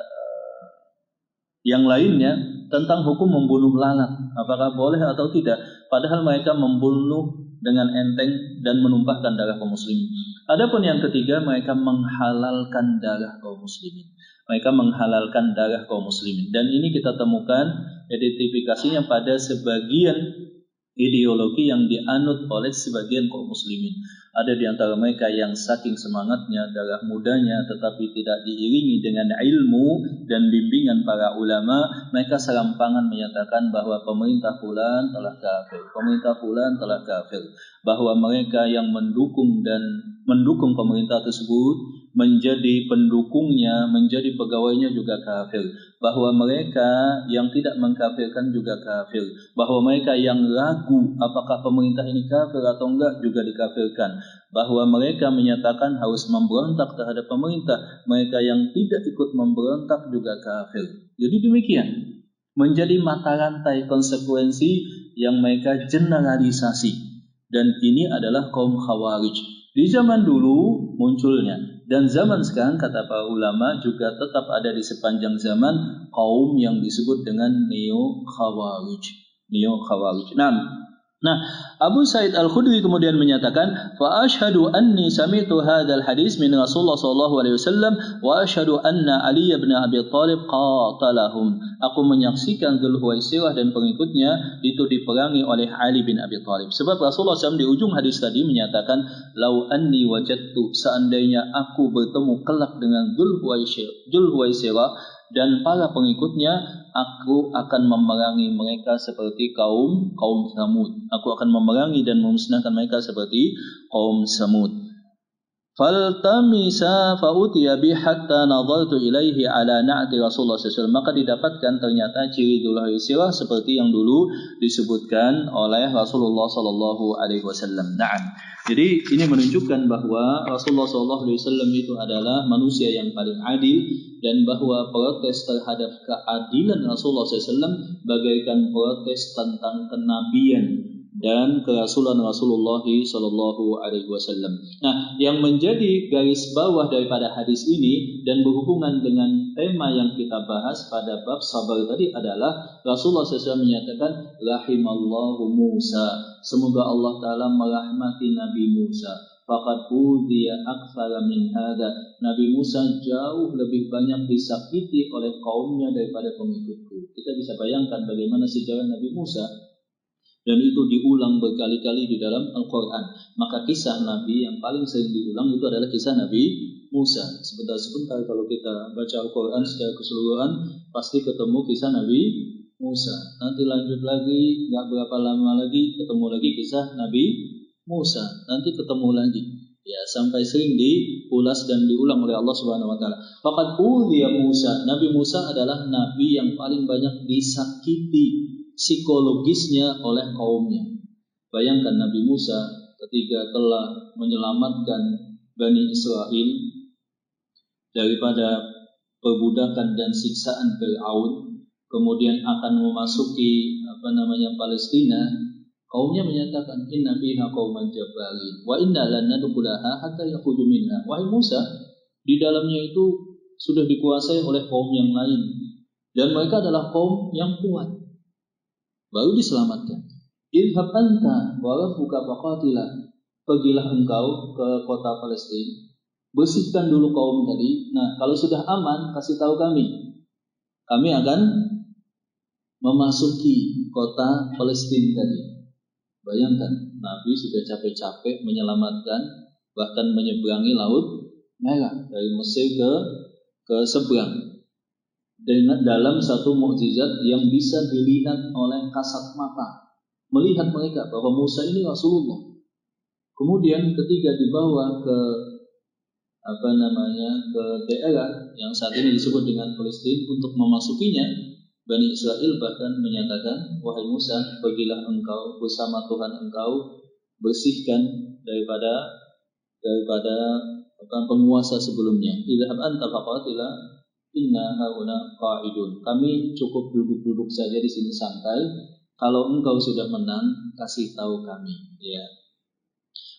yang lainnya tentang hukum membunuh lalat, apakah boleh atau tidak, padahal mereka membunuh dengan enteng dan menumpahkan darah kaum muslimin. Adapun yang ketiga, mereka menghalalkan darah kaum muslimin. Mereka menghalalkan darah kaum muslimin. Dan ini kita temukan identifikasinya pada sebagian ideologi yang dianut oleh sebagian kaum muslimin. Ada di antara mereka yang saking semangatnya, darah mudanya, tetapi tidak diiringi dengan ilmu dan bimbingan para ulama, mereka serampangan menyatakan bahwa pemerintah fulan telah kafir, pemerintah fulan telah kafir, bahwa mereka yang mendukung pemerintah tersebut menjadi pendukungnya, menjadi pegawainya juga kafir, bahwa mereka yang tidak mengkafirkan juga kafir, bahwa mereka yang ragu apakah pemerintah ini kafir atau enggak juga dikafirkan, bahwa mereka menyatakan harus memberontak terhadap pemerintah, mereka yang tidak ikut memberontak juga kafir. Jadi demikian, menjadi mata rantai konsekuensi yang mereka generalisasi. Dan ini adalah kaum Khawarij. Di zaman dulu munculnya, dan zaman sekarang kata para ulama juga tetap ada di sepanjang zaman kaum yang disebut dengan Neo-Khawarij. Neo-Khawarij. Nah, Abu Sa'id Al-Khudri kemudian menyatakan, "Fa asyhadu anni sami'tu hadzal hadis min Rasulullah sallallahu alaihi wasallam wa asyhadu anna Ali bin Abi Thalib qatalahum." Aku menyaksikan Dzul Huwaisirah dan pengikutnya itu diperangi oleh Ali bin Abi Thalib. Sebab Rasulullah SAW di ujung hadis tadi menyatakan, "Lau anni wajadtu," seandainya aku bertemu kelak dengan Dzul Huwaisirah dan para pengikutnya, aku akan memerangi mereka seperti kaum Samud. Aku akan memerangi dan memusnahkan mereka seperti kaum Samud. Faltamisa fa'utiya bi hatta nadartu ilaihi ala na'ti Rasulullah SAW. Maka didapatkan ternyata ciri Dzul Huwaisirah seperti yang dulu disebutkan oleh Rasulullah SAW. Jadi ini menunjukkan bahwa Rasulullah SAW itu adalah manusia yang paling adil, dan bahwa protes terhadap keadilan Rasulullah SAW bagaikan protes tentang kenabian dan kerasulan Rasulullah SAW. Nah, yang menjadi garis bawah daripada hadis ini dan berhubungan dengan tema yang kita bahas pada bab sabar tadi adalah Rasulullah SAW menyatakan, "Rahimallahu Musa." Semoga Allah Ta'ala merahmati Nabi Musa. Faqad udhiya aktsara min hadza. Nabi Musa jauh lebih banyak disakiti oleh kaumnya daripada pengikutku. Kita bisa bayangkan bagaimana sejarah Nabi Musa, dan itu diulang berkali-kali di dalam Al-Quran. Maka kisah Nabi yang paling sering diulang itu adalah kisah Nabi Musa. Sebentar kalau kita baca Al-Quran secara keseluruhan, pasti ketemu kisah Nabi Musa. Nanti lanjut lagi, gak berapa lama lagi ketemu lagi kisah Nabi Musa. Nanti ketemu lagi. Ya, sampai sering diulas dan diulang oleh Allah Subhanahu wa taala. Faqad udhiya Musa. Nabi Musa adalah nabi yang paling banyak disakiti psikologisnya oleh kaumnya. Bayangkan Nabi Musa ketika telah menyelamatkan Bani Israel daripada perbudakan dan siksaan Fir'aun, kemudian akan memasuki Palestina, Kaumnya menyatakan inna fiha qauman jabbarin wa inna lan nadkhulaha hatta yakhruju minha. Wahai Musa, di dalamnya itu sudah dikuasai oleh kaum yang lain dan mereka adalah kaum yang kuat. Baru diselamatkan. Idhab anta wa rabbuka faqatila. Pergilah engkau ke kota Palestina. Bersihkan dulu kaum tadi. Nah, kalau sudah aman, kasih tahu kami. Kami akan memasuki kota Palestina tadi. Bayangkan, Nabi sudah capek-capek menyelamatkan, bahkan menyeberangi Laut Merah dari Mesir ke seberang. Dalam satu mukjizat yang bisa dilihat oleh kasat mata, melihat mereka bahwa Musa ini Rasulullah. Kemudian ketika dibawa ke ke daerah yang saat ini disebut dengan Palestina untuk memasukinya, Bani Israel bahkan menyatakan, wahai Musa, pergilah engkau bersama Tuhan engkau, bersihkan daripada penguasa sebelumnya. Idhab anta faqatila inna hauna qa'idun. Kami cukup duduk-duduk saja di sini santai. Kalau engkau sudah menang, kasih tahu kami. Ya.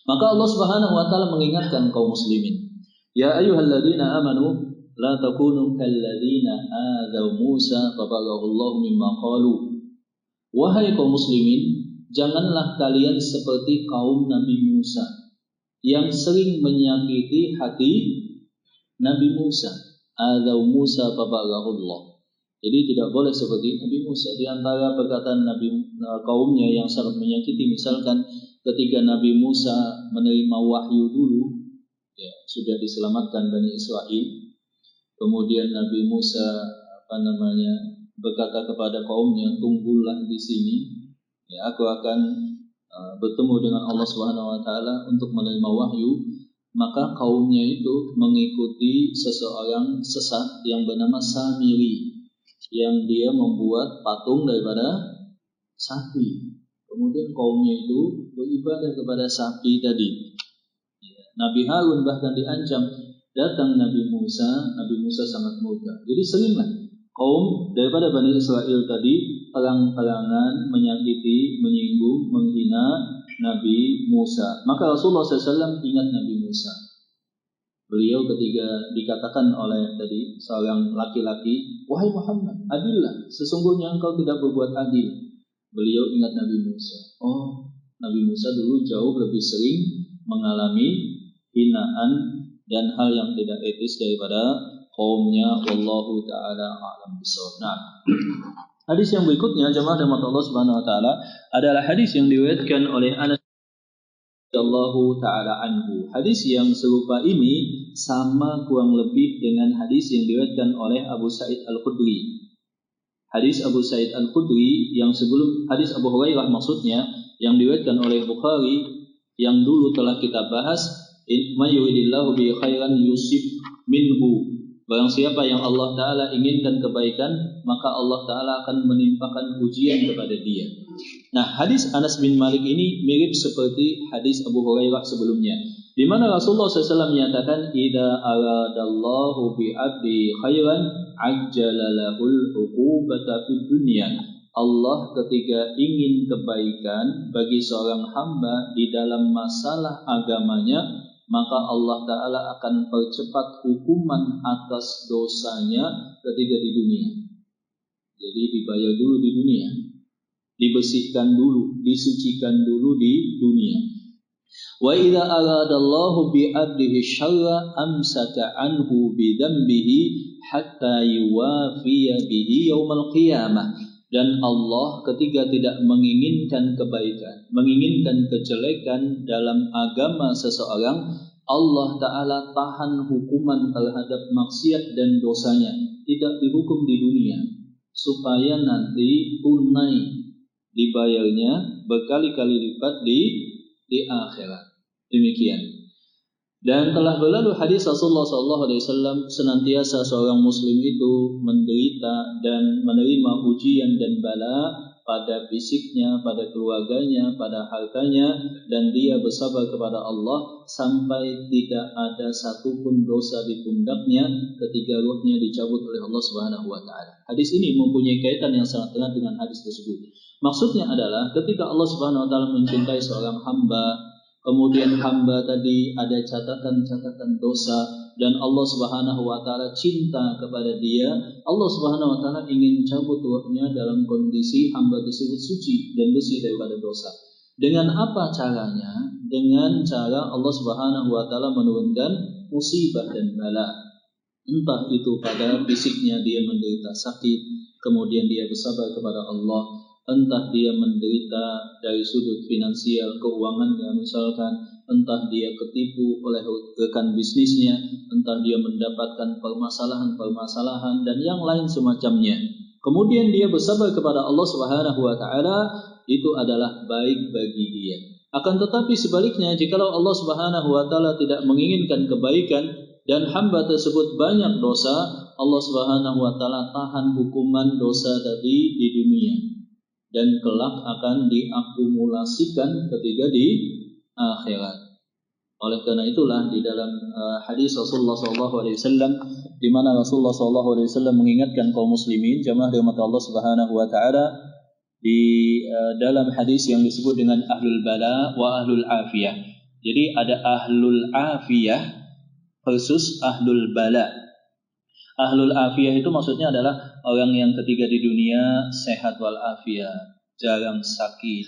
Maka Allah Subhanahu wa taala mengingatkan kaum muslimin, ya ayyuhalladzina amanu la takunu kalladzina adaw Musa fabarrahullahu mimma qalu. Wahai kaum muslimin, janganlah kalian seperti kaum Nabi Musa yang sering menyakiti hati Nabi Musa. Adaw Musa fabarrahullah. Jadi tidak boleh seperti Nabi Musa. Di antara perkataan kaumnya yang sangat menyakiti, misalkan ketika Nabi Musa menerima wahyu dulu, ya, sudah diselamatkan Bani Israel. Kemudian Nabi Musa berkata kepada kaumnya, tunggulah di sini, ya, aku akan bertemu dengan Allah Subhanahu wa taala untuk menerima wahyu. Maka kaumnya itu mengikuti seseorang sesat yang bernama Samiri, yang dia membuat patung daripada sapi. Kemudian kaumnya itu beribadah kepada sapi tadi. Nabi Harun bahkan diancam, datang Nabi Musa sangat murka. Jadi seringlah kaum daripada Bani Israel tadi perang-perangan, menyakiti, menyinggung, menghina Nabi Musa. Maka Rasulullah SAW ingat Nabi Musa. Beliau ketika dikatakan oleh tadi seorang laki-laki, wahai Muhammad, adillah, sesungguhnya engkau tidak berbuat adil. Beliau ingat Nabi Musa. Oh, Nabi Musa dulu jauh lebih sering mengalami hinaan dan hal yang tidak etis daripada kaumnya. Wallahu ta'ala a'lam bishawab. Nah, hadis yang berikutnya jemaah rahmat Allah Subhanahu wa taala adalah hadis yang diriwayatkan oleh Anas radhiyallahu taala anhu. Hadis yang serupa ini sama kurang lebih dengan hadis yang diriwayatkan oleh Abu Sa'id Al-Khudri. Hadis Abu Sa'id Al-Khudri yang sebelum hadis Abu Hurairah maksudnya yang diriwayatkan oleh Bukhari yang dulu telah kita bahas, may yuridillahu bi khairan yusib minhu. Barang siapa yang Allah Ta'ala inginkan kebaikan, maka Allah Ta'ala akan menimpakan ujian kepada dia. Nah, hadis Anas bin Malik ini mirip seperti hadis Abu Hurairah sebelumnya, di mana Rasulullah SAW menyatakan, idza aradallahu bi 'abdi khairan ajjala lahul 'uqubata fid dunya. Allah ketika ingin kebaikan bagi seorang hamba di dalam masalah agamanya, maka Allah Ta'ala akan percepat hukuman atas dosanya ketika di dunia. Jadi dibayar dulu di dunia, dibersihkan dulu, disucikan dulu di dunia. Wa idza aradallahu bi 'abdihi syarra amsaka anhu bi dhanbihi hatta yuwafiya bihi yaumal qiyamah. Dan Allah ketika tidak menginginkan kebaikan, menginginkan kejelekan dalam agama seseorang, Allah Ta'ala tahan hukuman terhadap maksiat dan dosanya, tidak dihukum di dunia, supaya nanti tunai dibayarnya berkali-kali lipat di akhirat. Demikian. Dan telah berlalu hadis Rasulullah SAW, senantiasa seorang muslim itu menderita dan menerima ujian dan bala pada fisiknya, pada keluarganya, pada hartanya, dan dia bersabar kepada Allah sampai tidak ada satupun dosa di pundaknya ketika ruhnya dicabut oleh Allah Subhanahu wa taala. Hadis ini mempunyai kaitan yang sangat erat dengan hadis tersebut. Maksudnya adalah ketika Allah Subhanahu wa taala mencintai seorang hamba, kemudian hamba tadi ada catatan-catatan dosa, dan Allah Subhanahu wa taala cinta kepada dia, Allah Subhanahu wa taala ingin cabut ruhnya dalam kondisi hamba tersebut suci dan bersih daripada dosa. Dengan apa caranya? Dengan cara Allah Subhanahu wa taala menurunkan musibah dan bala. Entah itu pada fisiknya dia menderita sakit, kemudian dia bersabar kepada Allah, entah dia menderita dari sudut finansial, keuangannya misalkan, entah dia ketipu oleh rekan bisnisnya, entah dia mendapatkan permasalahan-permasalahan dan yang lain semacamnya. Kemudian dia bersabar kepada Allah Subhanahu wa taala, itu adalah baik bagi dia. Akan tetapi sebaliknya, jikalau Allah Subhanahu wa taala tidak menginginkan kebaikan dan hamba tersebut banyak dosa, Allah Subhanahu wa taala tahan hukuman dosa tadi di dunia dan kelak akan diakumulasikan ketika di akhirat. Oleh karena itulah di dalam hadis Rasulullah SAW, di mana Rasulullah SAW mengingatkan kaum muslimin jamaah rahmat Allah Subhanahu wa taala di dalam hadis yang disebut dengan ahlul bala wa ahlul afiyah. Jadi ada ahlul afiyah versus ahlul bala. Ahlul afiyah itu maksudnya adalah orang yang ketika di dunia sehat wal afiat, jarang sakit,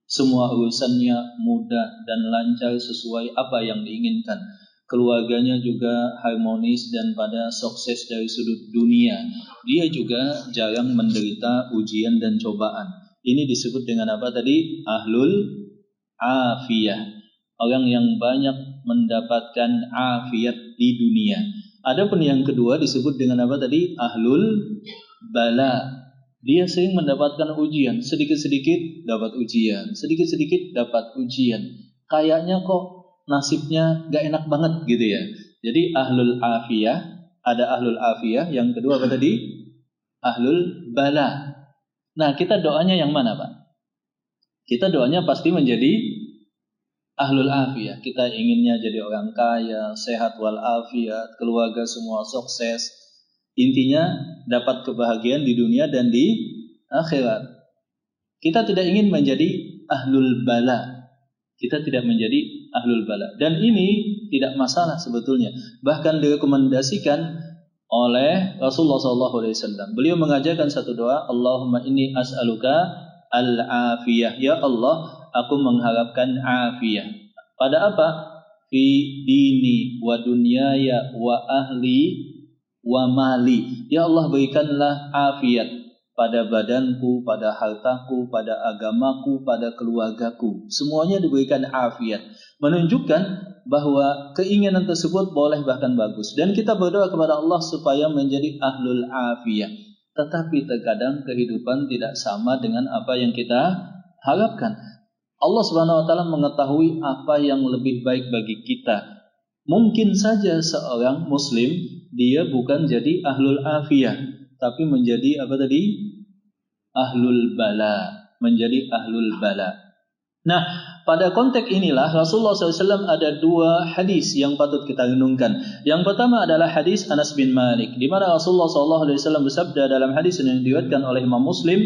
semua urusannya mudah dan lancar sesuai apa yang diinginkan. Keluarganya juga harmonis dan pada sukses dari sudut dunia. Dia juga jarang menderita ujian dan cobaan. Ini disebut dengan apa tadi? Ahlul afiyah. Orang yang banyak mendapatkan afiat di dunia. Adapun yang kedua disebut dengan apa tadi? Ahlul bala. Dia sering mendapatkan ujian, sedikit-sedikit dapat ujian, sedikit-sedikit dapat ujian. Kayaknya kok nasibnya gak enak banget gitu ya. Jadi ahlul afiyah, ada ahlul afiyah. Yang kedua apa tadi? Ahlul bala. Nah, kita doanya yang mana, Pak? Kita doanya pasti menjadi ahlul afiyah. Kita inginnya jadi orang kaya, sehat wal afiat, keluarga semua sukses. Intinya dapat kebahagiaan di dunia dan di akhirat. Kita tidak ingin menjadi ahlul bala. Kita tidak menjadi ahlul bala. Dan ini tidak masalah sebetulnya. Bahkan direkomendasikan oleh Rasulullah SAW. Beliau mengajarkan satu doa, Allahumma inni as'aluka al-afiyah. Ya Allah, aku mengharapkan afiyah. Pada apa? Fi dini wa dunyaya wa ahli wa mali. Ya Allah, berikanlah afiat pada badanku, pada hartaku, pada agamaku, pada keluargaku. Semuanya diberikan afiat. Menunjukkan bahwa keinginan tersebut boleh bahkan bagus. Dan kita berdoa kepada Allah supaya menjadi ahlul afiyah. Tetapi terkadang kehidupan tidak sama dengan apa yang kita harapkan. Allah Subhanahu wa taala mengetahui apa yang lebih baik bagi kita. Mungkin saja seorang muslim dia bukan jadi ahlul afiyah, tapi menjadi apa tadi? Ahlul bala, menjadi ahlul bala. Nah, pada konteks inilah Rasulullah SAW ada dua hadis yang patut kita renungkan. Yang pertama adalah hadis Anas bin Malik, di mana Rasulullah SAW bersabda dalam hadis yang diriwayatkan oleh Imam Muslim,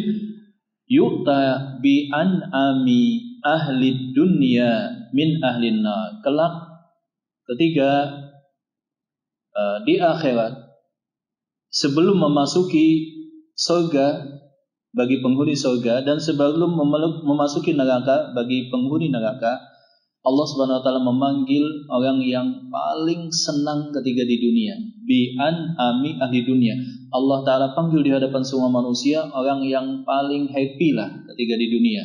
yu'ta bi an'ami ahli dunya min ahlin nar. Kelak ketika di akhirat, sebelum memasuki surga bagi penghuni surga dan sebelum memasuki neraka bagi penghuni neraka, Allah Subhanahu wa taala memanggil orang yang paling senang ketika di dunia. Bi an'ami ahli dunya. Allah taala panggil di hadapan semua manusia orang yang paling happy lah ketika di dunia.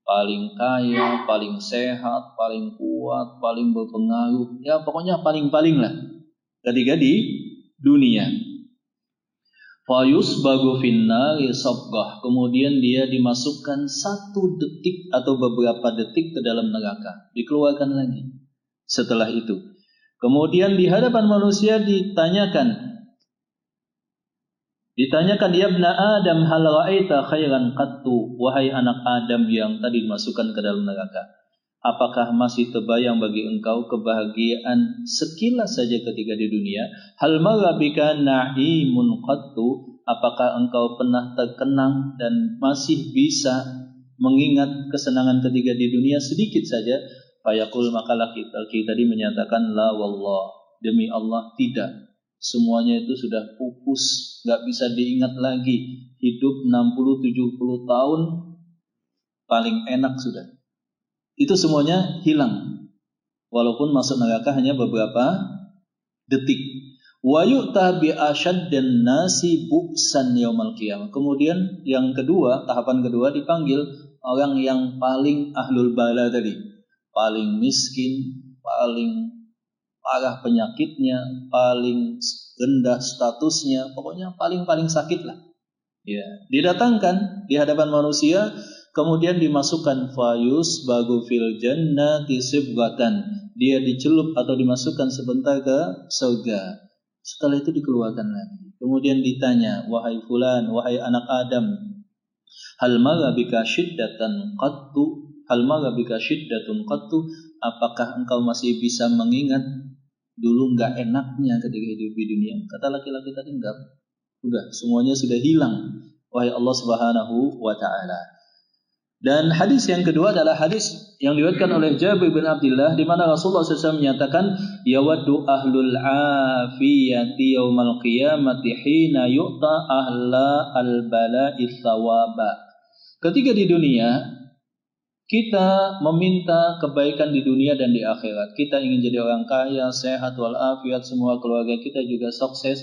Paling kaya, paling sehat, paling kuat, paling berpengaruh. Ya pokoknya paling-paling lah ketika di dunia. Fayusbagu finnari sabgah. Kemudian dia dimasukkan 1 detik atau beberapa detik ke dalam neraka. Dikeluarkan lagi. Setelah itu, kemudian di hadapan manusia ditanyakan Ditanyakan, ya ibna Adam, hal ra'aita khairan qattu, wahai anak Adam yang tadi dimasukkan ke dalam neraka, apakah masih terbayang bagi engkau kebahagiaan sekilas saja ketika di dunia? Hal marra bika na'imun qattu, apakah engkau pernah terkenang dan masih bisa mengingat kesenangan ketika di dunia sedikit saja? Fayaqul, maka laki-laki tadi menyatakan, la wallah, demi Allah tidak. Semuanya itu sudah pupus, gak bisa diingat lagi. Hidup 60-70 tahun paling enak sudah. Itu semuanya hilang. Walaupun masuk neraka hanya beberapa detik. Wa yu'ta bi asyaddin nasi bu'san yaumal qiyamah. Kemudian yang kedua, tahapan kedua, dipanggil orang yang paling ahlul bala tadi. Paling miskin, paling parah penyakitnya, paling rendah statusnya, pokoknya paling sakit lah. Ya, didatangkan di hadapan manusia, kemudian dimasukkan fayus bagu fil jannati sibghatan. Dia dicelup atau dimasukkan sebentar ke surga. Setelah itu dikeluarkan lagi. Kemudian ditanya, wahai fulan, wahai anak Adam, hal marra bika syiddatan qattu? Hal marra bika syiddatun qattu? Apakah engkau masih bisa mengingat dulu enggak enaknya ketika hidup di dunia? Kata laki-laki tadi, enggak. Sudah, semuanya sudah hilang, wahai Allah Subhanahu wa ta'ala. Dan hadis yang kedua adalah hadis yang diriwayatkan oleh Jabir bin Abdullah, di mana Rasulullah SAW menyatakan, yawaddu ahlul afiyati yaumal qiyamati hina yu'ta ahla al-bala'i thawaba. Ketika di dunia kita meminta kebaikan di dunia dan di akhirat, kita ingin jadi orang kaya, sehat walafiat, semua keluarga kita juga sukses.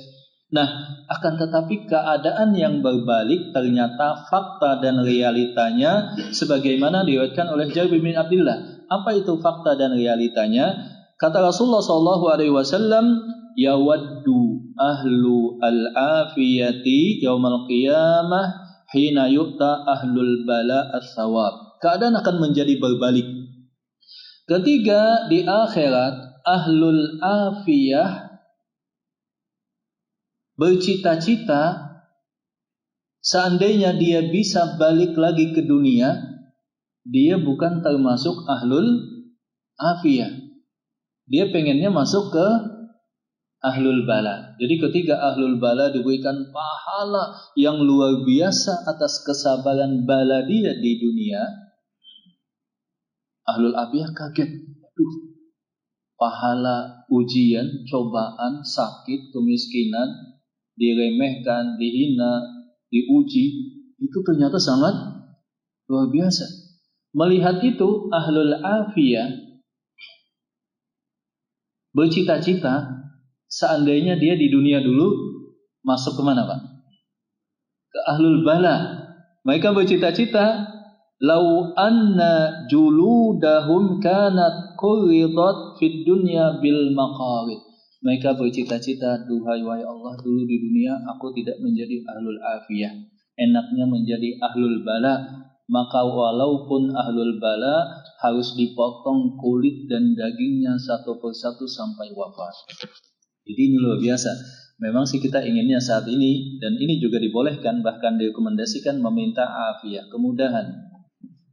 Nah, akan tetapi keadaan yang berbalik, ternyata fakta dan realitanya sebagaimana diriwayatkan oleh Jabir bin Abdullah. Apa itu fakta dan realitanya? Kata Rasulullah SAW, yawaddu ahlu al-afiyati yaumal qiyamah hina yu'ta ahlul bala as-sawab. Keadaan akan menjadi berbalik. Ketika di akhirat ahlul afiyah bercita-cita seandainya dia bisa balik lagi ke dunia, dia bukan termasuk ahlul afiyah. Dia pengennya masuk ke ahlul bala. Jadi ketika ahlul bala diberikan pahala yang luar biasa atas kesabaran bala dia di dunia, ahlul afiyah kaget. Pahala ujian, cobaan, sakit, kemiskinan, diremehkan, dihina, diuji, itu ternyata sangat luar biasa. Melihat itu, ahlul afiyah bercita-cita seandainya dia di dunia dulu masuk kemana, Pak? Ke ahlul bala. Mereka bercita-cita, lau anna juludahum kanat quridat fid dunya bil maqarid. Mereka bercita-cita, duhai wahai Allah, dulu di dunia aku tidak menjadi ahlul afiyah, enaknya menjadi ahlul bala. Maka walaupun ahlul bala harus dipotong kulit dan dagingnya satu persatu sampai wafat. Jadi ini luar biasa. Memang sih kita inginnya saat ini, dan ini juga dibolehkan, bahkan direkomendasikan meminta afiyah, kemudahan.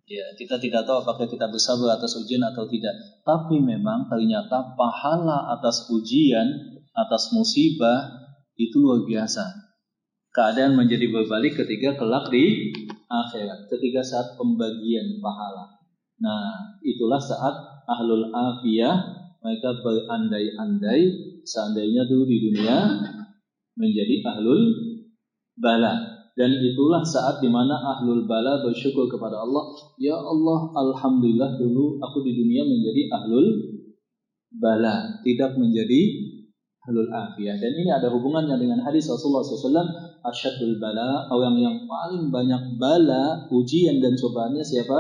Ya, kita tidak tahu apakah kita bersabar atas ujian atau tidak. Tapi memang ternyata pahala atas ujian, atas musibah itu luar biasa. Keadaan menjadi berbalik ketika kelak di akhirat, ketika saat pembagian pahala. Nah, itulah saat ahlul afiyah mereka berandai-andai seandainya dulu di dunia menjadi ahlul bala. Dan itulah saat dimana ahlul bala bersyukur kepada Allah, ya Allah, alhamdulillah dulu aku di dunia menjadi ahlul bala, tidak menjadi ahlul afiyah. Dan ini ada hubungannya dengan hadis Rasulullah SAW, asyadul bala, orang yang paling banyak bala, ujian dan cobaannya siapa?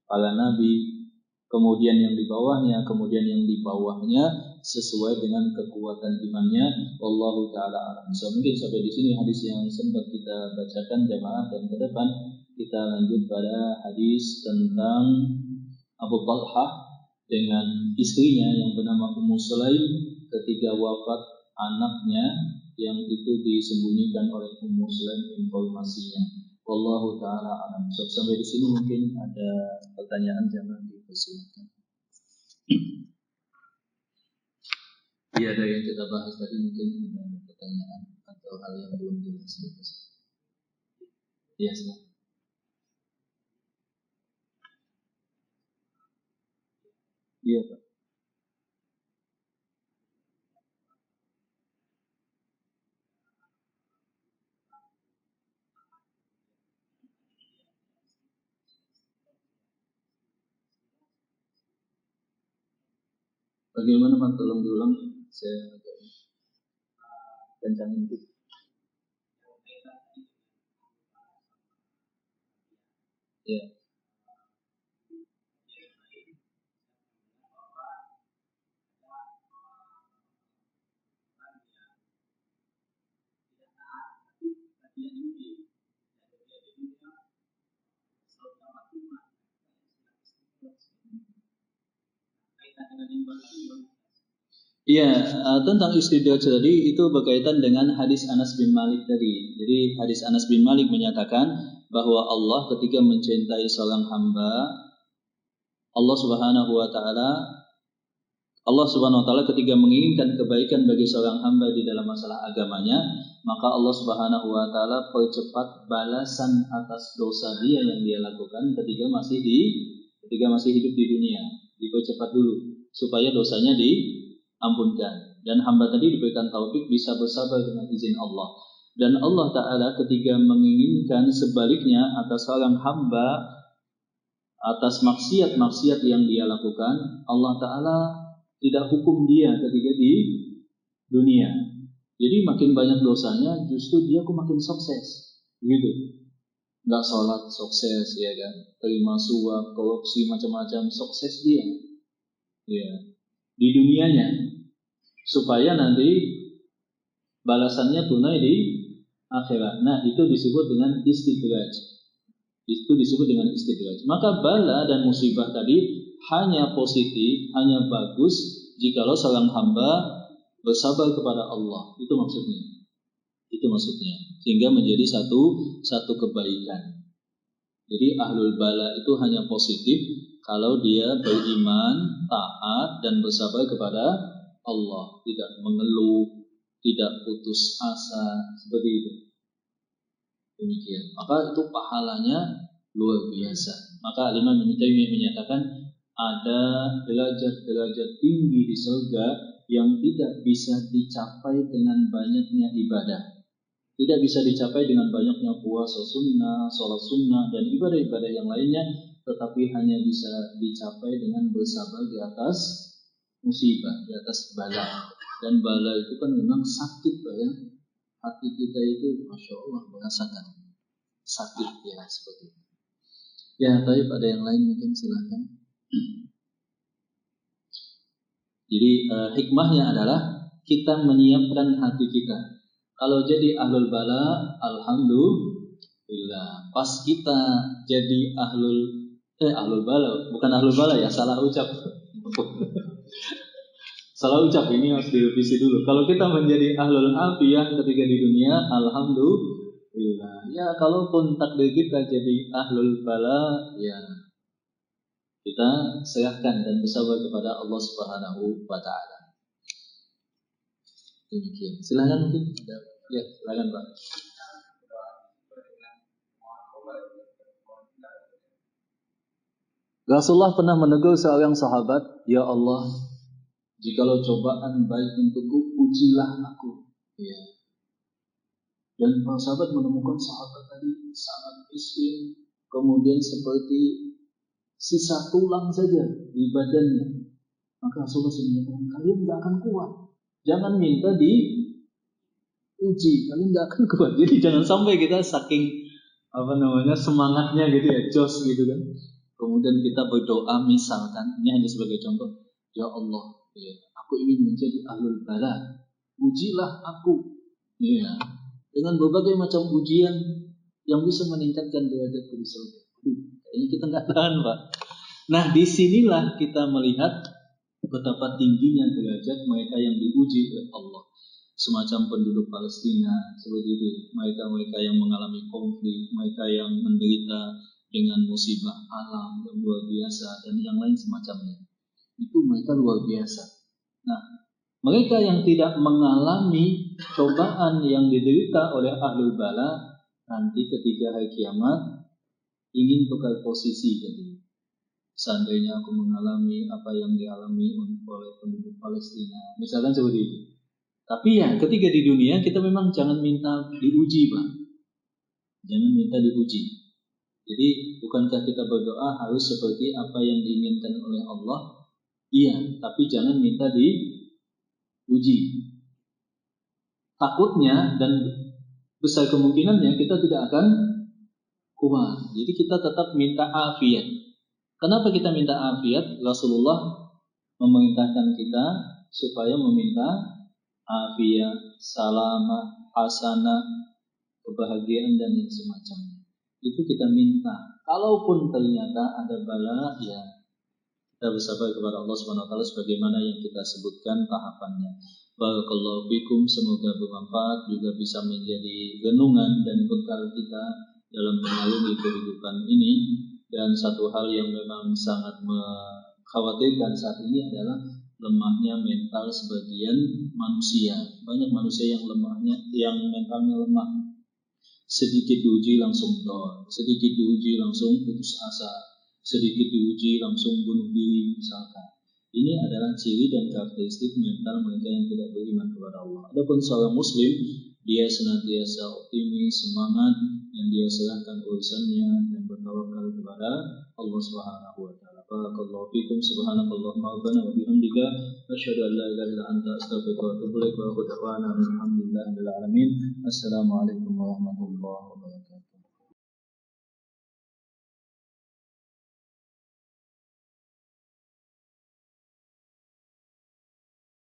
Para nabi, kemudian yang di bawahnya, kemudian yang di bawahnya, sesuai dengan kekuatan imannya. Wallahu taala alam. So, mungkin sampai di sini hadis yang sempat kita bacakan jamaah, dan ke depan kita lanjut pada hadis tentang Abu Talhah dengan istrinya yang bernama Ummu Sulaim ketika wafat anaknya yang itu disembunyikan oleh Ummu Sulaim informasinya. Wallahu taala alam. Sampai di sini mungkin ada pertanyaan, jangan dipersilakan. Iya, ada yang kita bahas tadi, mungkin ada pertanyaan atau hal yang belum jelas. Iya, silakan. Iya, Pak. Bagaimana, Pak? Tolong diulang. Saya agak kencangin dikit. Ya. Iya, tentang istidraj tadi itu berkaitan dengan hadis Anas bin Malik tadi. Jadi hadis Anas bin Malik menyatakan bahwa Allah ketika mencintai seorang hamba, Allah Subhanahu wa taala ketika menginginkan kebaikan bagi seorang hamba di dalam masalah agamanya, maka Allah Subhanahu wa taala percepat balasan atas dosa dia yang dia lakukan ketika masih hidup di dunia. Dipercepat dulu supaya dosanya diampunkan. Dan hamba tadi diberikan taufik bisa bersabar dengan izin Allah. Dan Allah Ta'ala ketika menginginkan sebaliknya atas seorang hamba atas maksiat-maksiat yang dia lakukan, Allah Ta'ala tidak hukum dia ketika di dunia. Jadi makin banyak dosanya, justru dia makin sukses. Begitu. Nggak sholat, sukses, ya kan? Terima suap, korupsi, macam-macam, sukses dia. Ya. Di dunianya. Supaya nanti balasannya tunai di akhirat. Nah, itu disebut dengan istidraj. Maka bala dan musibah tadi hanya positif, hanya bagus jikalau seorang hamba bersabar kepada Allah. Itu maksudnya. Sehingga menjadi satu kebaikan. Jadi ahlul bala itu hanya positif kalau dia beriman, taat dan bersabar kepada Allah, tidak mengeluh, tidak putus asa, seperti itu. Demikian. Maka itu pahalanya luar biasa. Maka Imam Ibnu Taimiyah menyatakan ada derajat-derajat tinggi di surga yang tidak bisa dicapai dengan banyaknya ibadah. Tidak bisa dicapai dengan banyaknya puasa sunnah, sholat sunnah, dan ibadah-ibadah yang lainnya, tetapi hanya bisa dicapai dengan bersabar di atas musibah, di atas bala. Dan bala itu kan memang sakit, Pak, ya. Hati kita itu, Masya Allah, merasakan sakit, ya, seperti itu. Ya, tapi ada yang lain mungkin silahkan. Jadi hikmahnya adalah kita menyiapkan hati kita. Kalau jadi ahlul bala, alhamdulillah. Pas kita jadi ahlul bala, bukan ahlul bala ya, salah ucap. Salah ucap, ini harus direvisi dulu. Kalau kita menjadi ahlul afiyah ketika di dunia, alhamdulillah. Ya, kalaupun takdir kita jadi ahlul bala, ya kita serahkan dan bersabar kepada Allah Subhanahu wa taala. Demikian. Silakan mungkin. Ya, silakan Pak. Rasulullah pernah menegur seorang sahabat, "Ya Allah, jikalau cobaan baik untukku, ujilah aku." Ya. Dan para sahabat menemukan sahabat tadi sangat miskin, kemudian seperti sisa tulang saja di badannya. Maka Rasulullah menyatakan, kalian tidak akan kuat. Jangan minta diuji, kalian tidak akan kuat. Jadi jangan sampai kita saking semangatnya gitu ya, jos gitu kan. Kemudian kita berdoa misalkan, ini hanya sebagai contoh, ya Allah, ya, aku ingin menjadi ahlul bala, ujilah aku, ya, dengan berbagai macam ujian yang bisa meningkatkan derajat di surga. Kayaknya kita nggak tahan, Pak. Nah, disinilah kita melihat betapa tingginya derajat mereka yang diuji oleh Allah. semacam penduduk Palestina seperti itu. Mereka yang mengalami konflik, mereka yang menderita dengan musibah alam yang luar biasa dan yang lain semacamnya. Itu mereka luar biasa. Nah, mereka yang tidak mengalami cobaan yang diderita oleh ahlul bala nanti ketika hari kiamat ingin tukar posisi. Jadi seandainya aku mengalami apa yang dialami oleh penduduk Palestina, misalkan seperti itu. Tapi ya ketika di dunia kita memang jangan minta diuji, Pak. Jangan minta diuji. Jadi bukankah kita berdoa harus seperti apa yang diinginkan oleh Allah? Iya, tapi jangan minta diuji. Takutnya dan besar kemungkinannya kita tidak akan kuat. Jadi kita tetap minta afiat. Kenapa kita minta afiat? Rasulullah memerintahkan kita supaya meminta afiat, salamah, hasanah, kebahagiaan dan yang semacamnya. Itu kita minta. Kalaupun ternyata ada bala, ya kita bersabar kepada Allah SWT sebagaimana yang kita sebutkan tahapannya. Barakallahu fikum, semoga bermanfaat, juga bisa menjadi renungan dan bekal kita dalam mengarungi kehidupan ini. Dan satu hal yang memang sangat mengkhawatirkan saat ini adalah lemahnya mental sebagian manusia. Banyak manusia yang mentalnya lemah. Sedikit diuji langsung down, sedikit diuji langsung putus asa, sedikit diuji langsung bunuh diri misalkan. Ini adalah ciri dan karakteristik mental mereka yang tidak beriman kepada Allah. Adapun seorang muslim, dia senantiasa optimis, semangat, dan dia serahkan urusannya dan bertawakal kepada Allah Subhanahu wa taala. Barakallahu fikum, subhanakallahumma wa bihamdika, asyhadu an la ilaha illa anta, astaghfiruka wa atubu ilaik, wa aqulu da'wana alhamdulillahi rabbil alamin. Assalamualaikum warahmatullahi wabarakatuh.